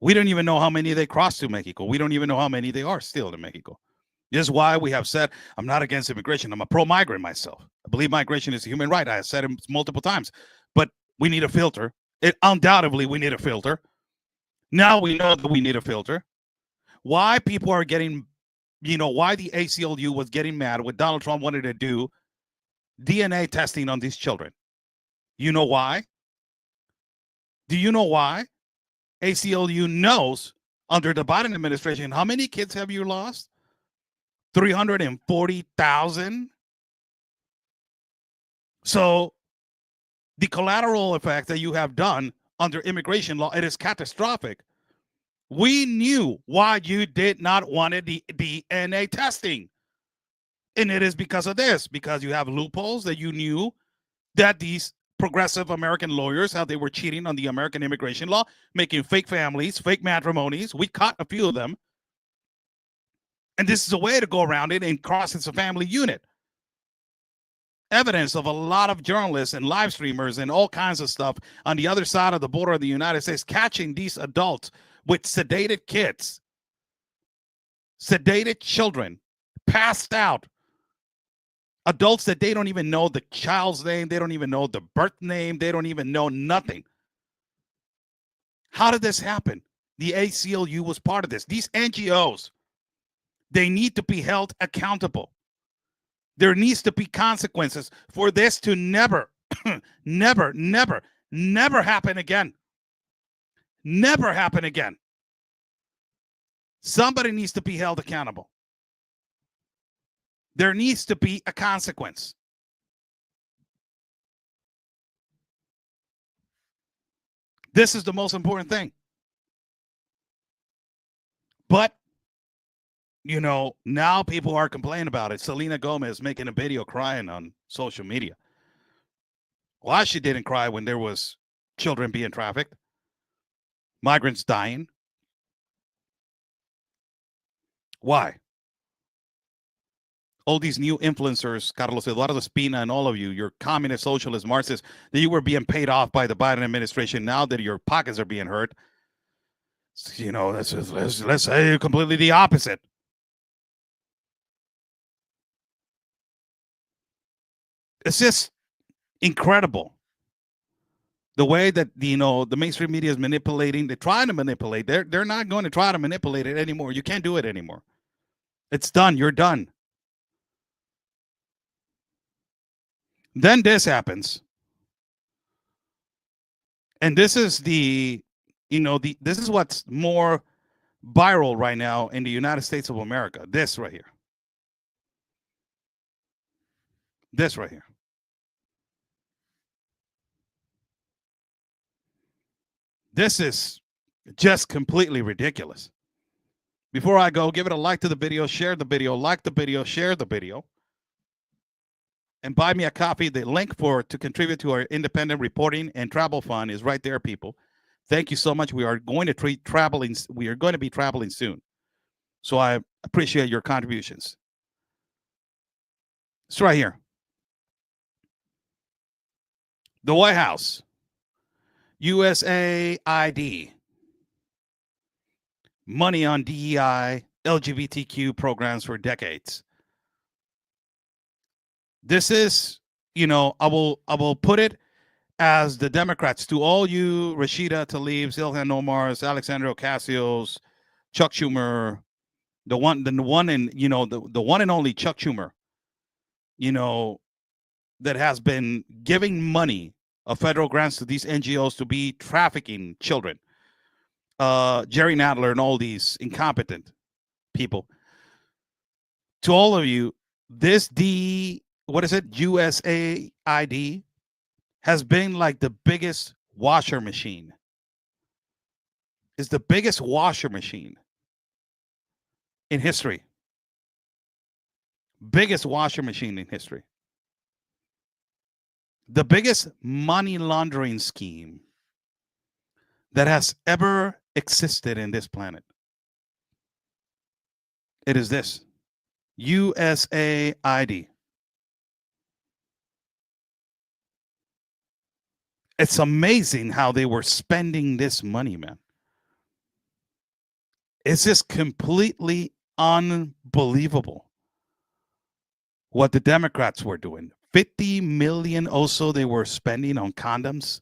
We don't even know how many they crossed to Mexico. We don't even know how many they are still in Mexico. This is why we have said, I'm not against immigration. I'm a pro-migrant myself. I believe migration is a human right. I have said it multiple times. But we need a filter. Undoubtedly, we need a filter. Now we know that we need a filter. Why people are getting, why the ACLU was getting mad when Donald Trump wanted to do DNA testing on these children. You know why? Do you know why? ACLU knows under the Biden administration, how many kids have you lost? 340,000. So the collateral effect that you have done under immigration law, it is catastrophic. We knew why you did not want the DNA testing. And it is because of this, because you have loopholes that you knew that these progressive American lawyers, how they were cheating on the American immigration law, making fake families, fake matrimonies. We caught a few of them. And this is a way to go around it and cross it's a family unit. evidence of a lot of journalists and live streamers and all kinds of stuff on the other side of the border of the United States catching these adults with sedated kids, sedated children, passed out, adults that they don't even know the child's name, they don't even know the birth name, they don't even know nothing. How did this happen? The ACLU was part of this. These NGOs, they need to be held accountable. There needs to be consequences for this to never, never, never, never happen again. Never happen again. Somebody needs to be held accountable. There needs to be a consequence. This is the most important thing. But, you know, now people are complaining about it. Selena Gomez making a video crying on social media. Why she didn't cry when there was children being trafficked, migrants dying? Why? All these new influencers, Carlos Eduardo Espina and all of you, you're communist, socialist, Marxists, that you were being paid off by the Biden administration. Now that your pockets are being hurt, you know, let's say completely the opposite. It's just incredible the way that, you know, the mainstream media is manipulating. They're trying to manipulate. They're not going to try to manipulate it anymore. You can't do it anymore. It's done. You're done. Then this happens. And this is the, you know, this is what's more viral right now in the United States of America. This right here. This right here. This is just completely ridiculous. Before I go, give it a like to the video, share the video, like the video, share the video, and buy me a copy. The link to contribute to our independent reporting and travel fund is right there, people. Thank you so much. We are going to be traveling soon. So I appreciate your contributions. It's right here. The White House, USAID, money on DEI, LGBTQ programs for decades. This is, you know, I will put it as the Democrats, to all you Rashida Tlaibs, Ilhan Omars, Alexandria Ocasios, Chuck Schumer, the one and, you know, the one and only Chuck Schumer, you know, that has been giving money of federal grants to these NGOs to be trafficking children. Jerry Nadler and all these incompetent people. To all of you, this USAID has been like the biggest washer machine. It's the biggest washer machine in history. Biggest washer machine in history. The biggest money laundering scheme that has ever existed in this planet. It is this USAID. It's amazing how they were spending this money, man. It's just completely unbelievable what the Democrats were doing. 50 million also they were spending on condoms.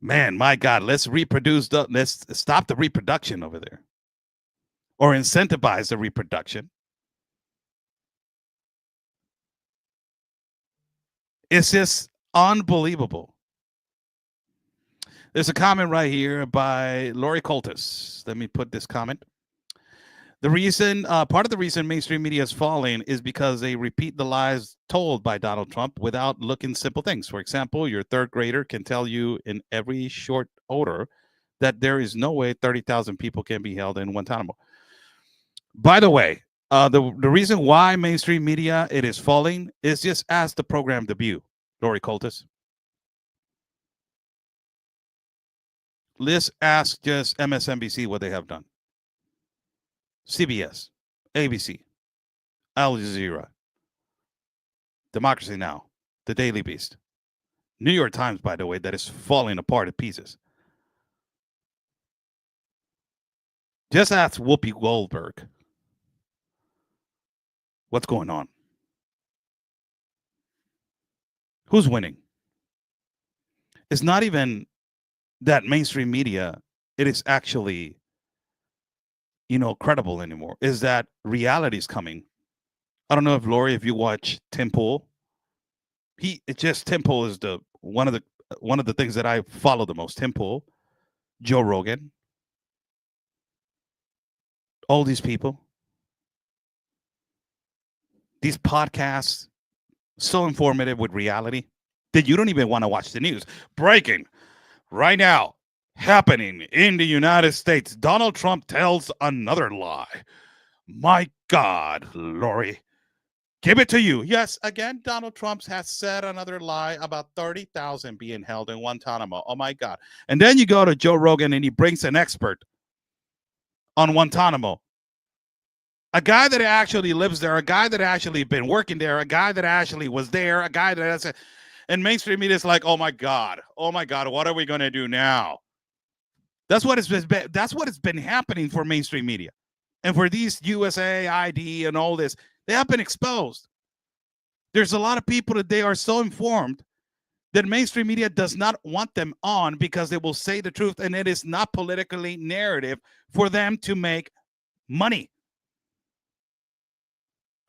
Man, my God, let's stop the reproduction over there. Or incentivize the reproduction. It's just unbelievable. There's a comment right here by Lori Coltis. Let me put this comment. The reason, part of the reason mainstream media is falling is because they repeat the lies told by Donald Trump without looking simple things. For example, your third grader can tell you in every short order that there is no way 30,000 people can be held in Guantanamo. By the way, the reason why mainstream media it is falling is just ask the program debut, Lori Coltis. Let's ask just MSNBC what they have done. CBS. ABC, Al Jazeera, Democracy Now, The Daily Beast, New York Times, by the way, that is falling apart in pieces. Just ask Whoopi Goldberg what's going on. Who's winning? It's not even that mainstream media, it is actually, credible anymore. Is that reality is coming. I don't know if Lori, if you watch Tim Pool, Tim Pool is one of the things that I follow the most. Tim Pool, Joe Rogan, all these people, these podcasts, so informative with reality that you don't even want to watch the news. Breaking right now, happening in the United States. Donald Trump tells another lie. My God, Lori, give it to you. Yes, again, Donald Trump has said another lie about 30,000 being held in Guantanamo. Oh, my God. And then you go to Joe Rogan and he brings an expert on Guantanamo. A guy that actually lives there, a guy that actually been working there, a guy that actually was there, a guy that has and mainstream media is like, oh my God, what are we going to do now? That's what it's been happening for mainstream media. And for these USA ID and all this, they have been exposed. There's a lot of people that they are so informed that mainstream media does not want them on because they will say the truth and it is not politically narrative for them to make money.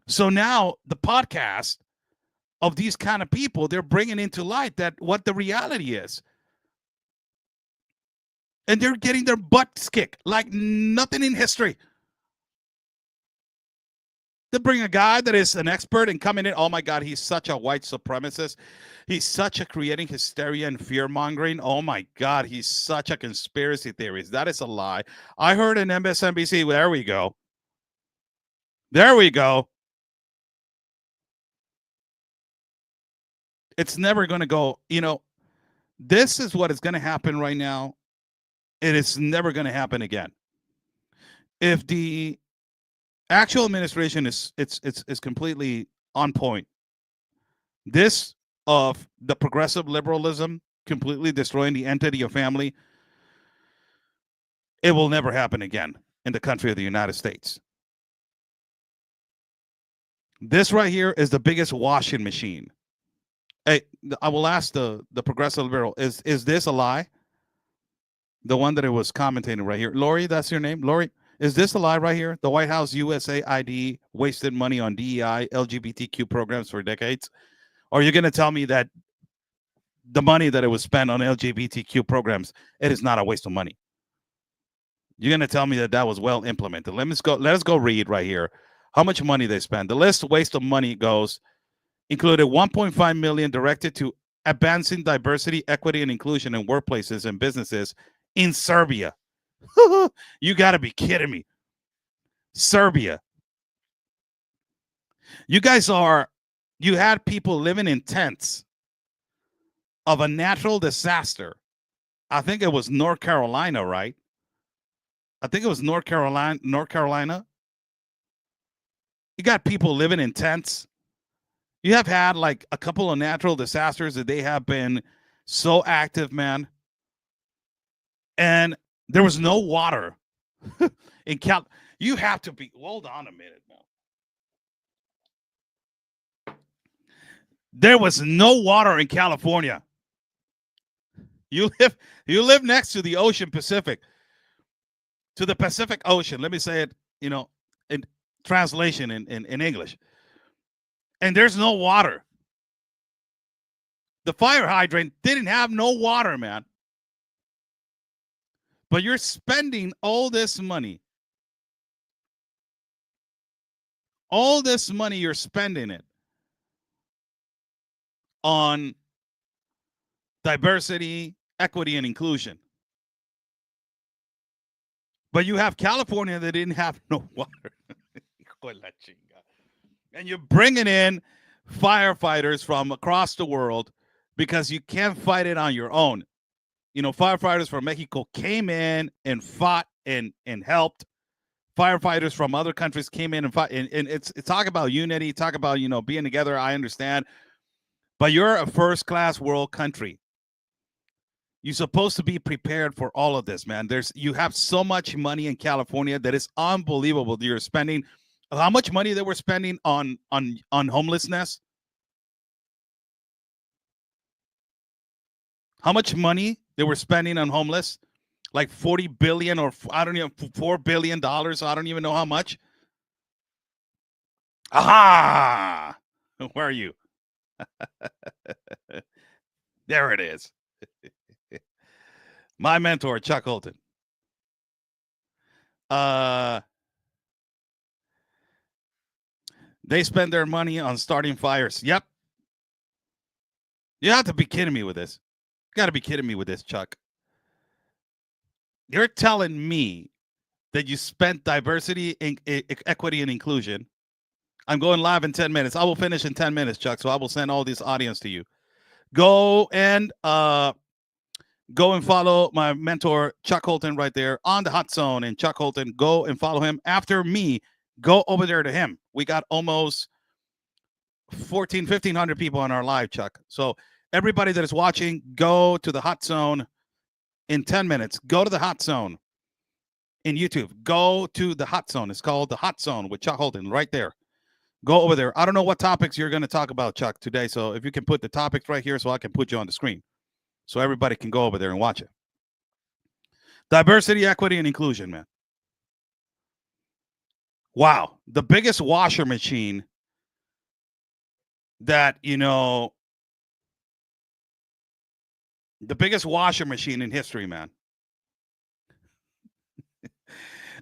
So now the podcast of these kind of people, they're bringing into light that what the reality is. And they're getting their butts kicked like nothing in history. They bring a guy that is an expert and coming in, oh my God, he's such a white supremacist. He's such a creating hysteria and fear mongering. Oh my God, he's such a conspiracy theorist. That is a lie. I heard in MSNBC, there we go. It's never going to go, this is what is going to happen right now. It is never going to happen again. If the actual administration is completely on point, this of the progressive liberalism completely destroying the entity of family, it will never happen again in the country of the United States. This right here is the biggest washing machine. Hey, I will ask the progressive liberal, is this a lie? The one that it was commentating right here. Lori, that's your name? Lori, is this a lie right here? The White House USA ID wasted money on DEI, LGBTQ programs for decades? Or are you going to tell me that the money that it was spent on LGBTQ programs, it is not a waste of money? You're going to tell me that was well implemented. Let us go read right here how much money they spent. The list waste of money included $1.5 million directed to advancing diversity, equity, and inclusion in workplaces and businesses in Serbia. You got to be kidding me. Serbia. You had people living in tents of a natural disaster. I think it was North Carolina, right? I think it was North Carolina. You got people living in tents. You have had like a couple of natural disasters that they have been so active, man. And there was no water in Cal. You have to be, hold on a minute now. There was no water in California. You live next to the Ocean Pacific, to the Pacific Ocean. Let me say it, in translation in English. And there's no water. The fire hydrant didn't have no water, man. But you're spending all this money. All this money, you're spending it on diversity, equity, and inclusion. But you have California that didn't have no water. And you're bringing in firefighters from across the world because you can't fight it on your own. Firefighters from Mexico came in and fought and helped firefighters from other countries came in and fought. And it's talk about unity, talk about, you know, being together. I understand. But you're a first-class world country. You're supposed to be prepared for all of this, man. You have so much money in California that is unbelievable. You're spending how much money they were spending on homelessness. How much money they were spending on homeless? Like 40 billion or I don't even $4 billion. I don't even know how much. Aha! Where are you? There it is. My mentor, Chuck Holton. They spend their money on starting fires. Yep. You have to be kidding me with this. You got to be kidding me with this, Chuck. You're telling me that you spent diversity, equity, and inclusion. I'm going live in 10 minutes. I will finish in 10 minutes, Chuck, so I will send all this audience to you. Go and follow my mentor, Chuck Holton, right there on the Hot Zone. And Chuck Holton, go and follow him. After me, go over there to him. We got almost 1,500 people on our live, Chuck. So everybody that is watching, go to the Hot Zone in 10 minutes. Go to the Hot Zone in YouTube. Go to the Hot Zone. It's called the Hot Zone with Chuck Holton right there. Go over there. I don't know what topics you're going to talk about, Chuck, today. So if you can put the topics right here so I can put you on the screen so everybody can go over there and watch it. Diversity, equity, and inclusion, man. Wow. The biggest washer machine that, you know, the biggest washer machine in history, man.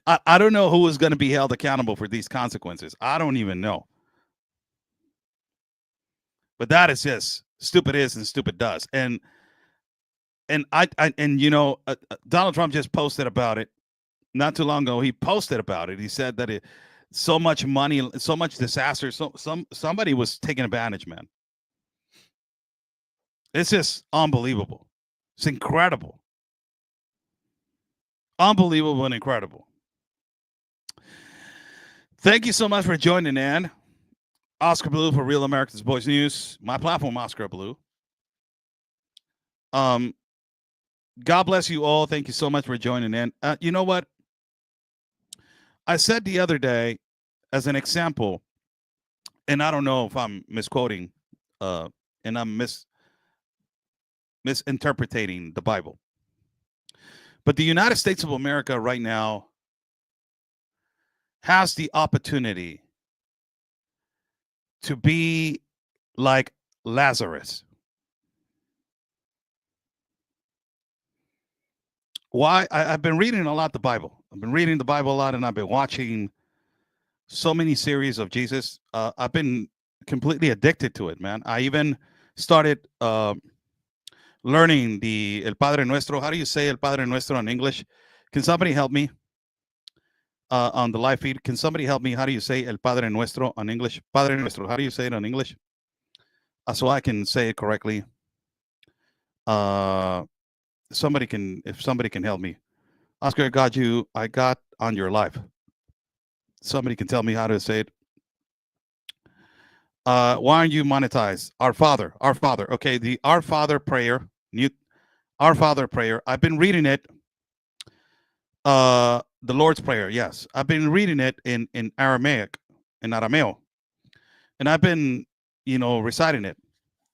I don't know who is going to be held accountable for these consequences. I don't even know. But that is just stupid is and stupid does. And you know, Donald Trump just posted about it not too long ago. He posted about it. He said that so much money, so much disaster. Somebody was taking advantage, man. It's just unbelievable. It's incredible. Unbelievable and incredible. Thank you so much for joining in. Oscar Blue for Real Americans Voice News. My platform, Oscar Blue. God bless you all. Thank you so much for joining in. You know what? I said the other day, as an example, and I don't know if I'm misquoting, and I'm misinterpreting the Bible. But the United States of America right now has the opportunity to be like Lazarus. Why? I've been reading a lot the Bible. I've been reading the Bible a lot, and I've been watching so many series of Jesus. I've been completely addicted to it, man. I even started learning the El Padre Nuestro. How do you say El Padre Nuestro in English? Can somebody help me on the live feed? Can somebody help me? How do you say El Padre Nuestro on English? Padre Nuestro. How do you say it in English? So I can say it correctly. If somebody can help me. Oscar, I got on your live. Somebody can tell me how to say it. Why aren't you monetized? Our Father. Okay, the Our Father prayer. Our Father prayer. I've been reading it. The Lord's Prayer. Yes, I've been reading it in Aramaic, in Arameo, and I've been, reciting it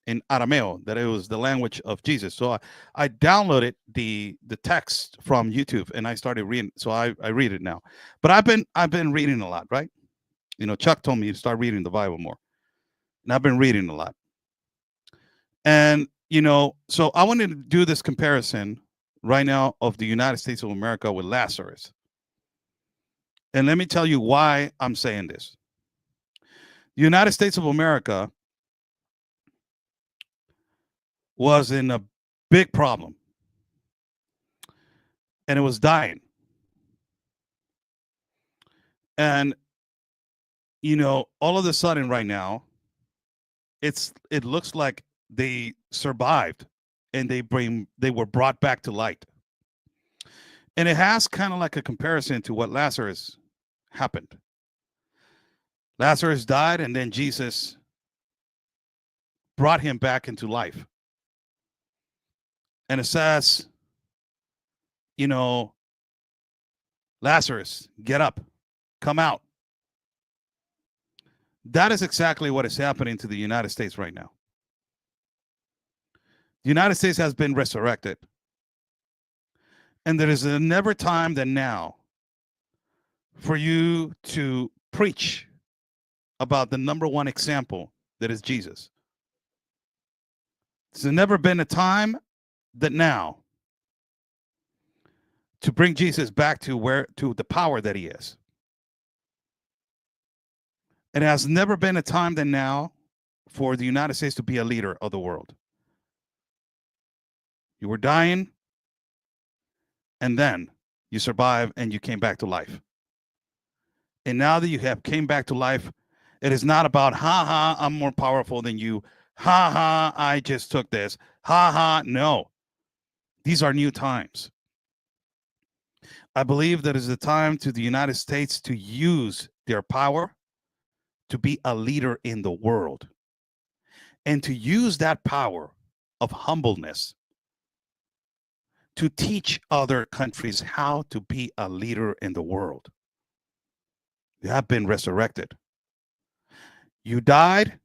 in Arameo. That it was the language of Jesus. So I downloaded the text from YouTube and I started reading. So I read it now. But I've been reading a lot, right? Chuck told me to start reading the Bible more. And I've been reading a lot. And, so I wanted to do this comparison right now of the United States of America with Lazarus. And let me tell you why I'm saying this. The United States of America was in a big problem. And it was dying. And, all of a sudden right now, it looks like they survived and they were brought back to light. And it has kind of like a comparison to what Lazarus happened. Lazarus died, and then Jesus brought him back into life. And it says, you know, Lazarus, get up, come out. That is exactly what is happening to the United States right now. The United States has been resurrected. And there is a never time than now for you to preach about the number one example that is Jesus. There's never been a time that now to bring Jesus back to the power that he is. It has never been a time than now for the United States to be a leader of the world. You were dying, and then you survived and you came back to life. And now that you have came back to life, it is not about, ha ha, I'm more powerful than you. Ha ha, I just took this. Ha ha, no. These are new times. I believe that is the time to the United States to use their power to be a leader in the world and to use that power of humbleness to teach other countries how to be a leader in the world. You have been resurrected. You died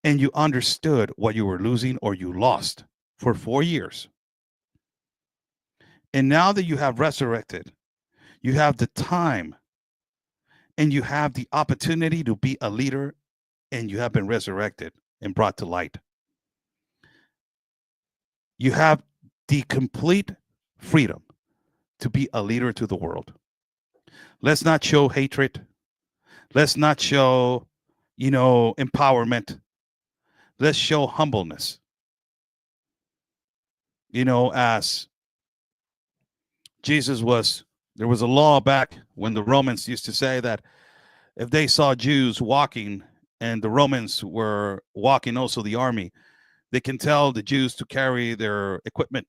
and you understood what you were losing or you lost for 4 years. And now that you have resurrected, you have the time and you have the opportunity to be a leader, and you have been resurrected and brought to light. You have the complete freedom to be a leader to the world. Let's not show hatred. Let's not show, empowerment. Let's show humbleness. As Jesus was, there was a law back when the Romans used to say that if they saw Jews walking and the Romans were walking also the army, they can tell the Jews to carry their equipment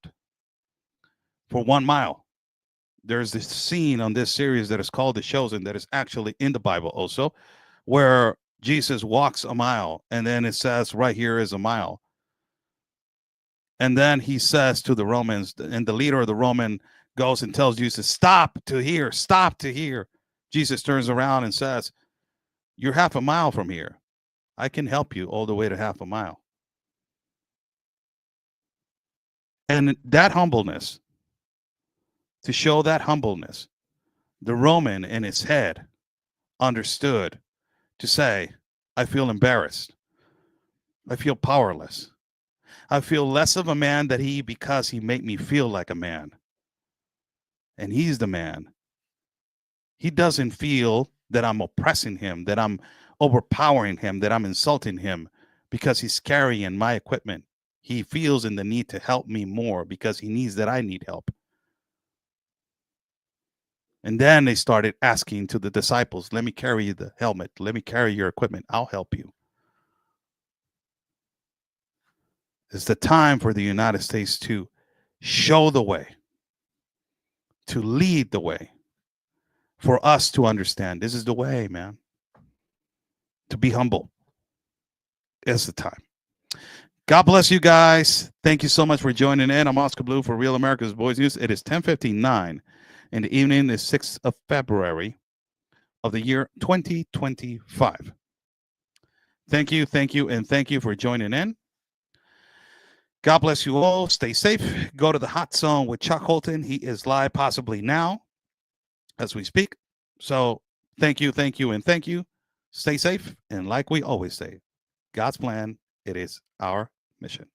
for 1 mile. There's this scene on this series that is called The Chosen that is actually in the Bible also, where Jesus walks a mile and then it says right here is a mile. And then he says to the Romans, and the leader of the Roman goes and tells Jesus, stop to here, stop to here. Jesus turns around and says, you're half a mile from here. I can help you all the way to half a mile. And that humbleness, to show that humbleness, the Roman in his head understood to say, I feel embarrassed. I feel powerless. I feel less of a man than he because he made me feel like a man. And he's the man. He doesn't feel that I'm oppressing him, that I'm overpowering him, that I'm insulting him because he's carrying my equipment. He feels in the need to help me more because he needs that I need help. And then they started asking to the disciples, let me carry the helmet. Let me carry your equipment. I'll help you. It's the time for the United States to show the way, to lead the way, for us to understand this is the way, man. To be humble. It's the time. God bless you guys. Thank you so much for joining in. I'm Oscar Blue for Real America's Boys News. It is 10:59 in the evening, the 6th of February of the year 2025. Thank you, and thank you for joining in. God bless you all. Stay safe. Go to the Hot Zone with Chuck Holton. He is live possibly now as we speak. So thank you, and thank you. Stay safe. And like we always say, God's plan, it is our mission.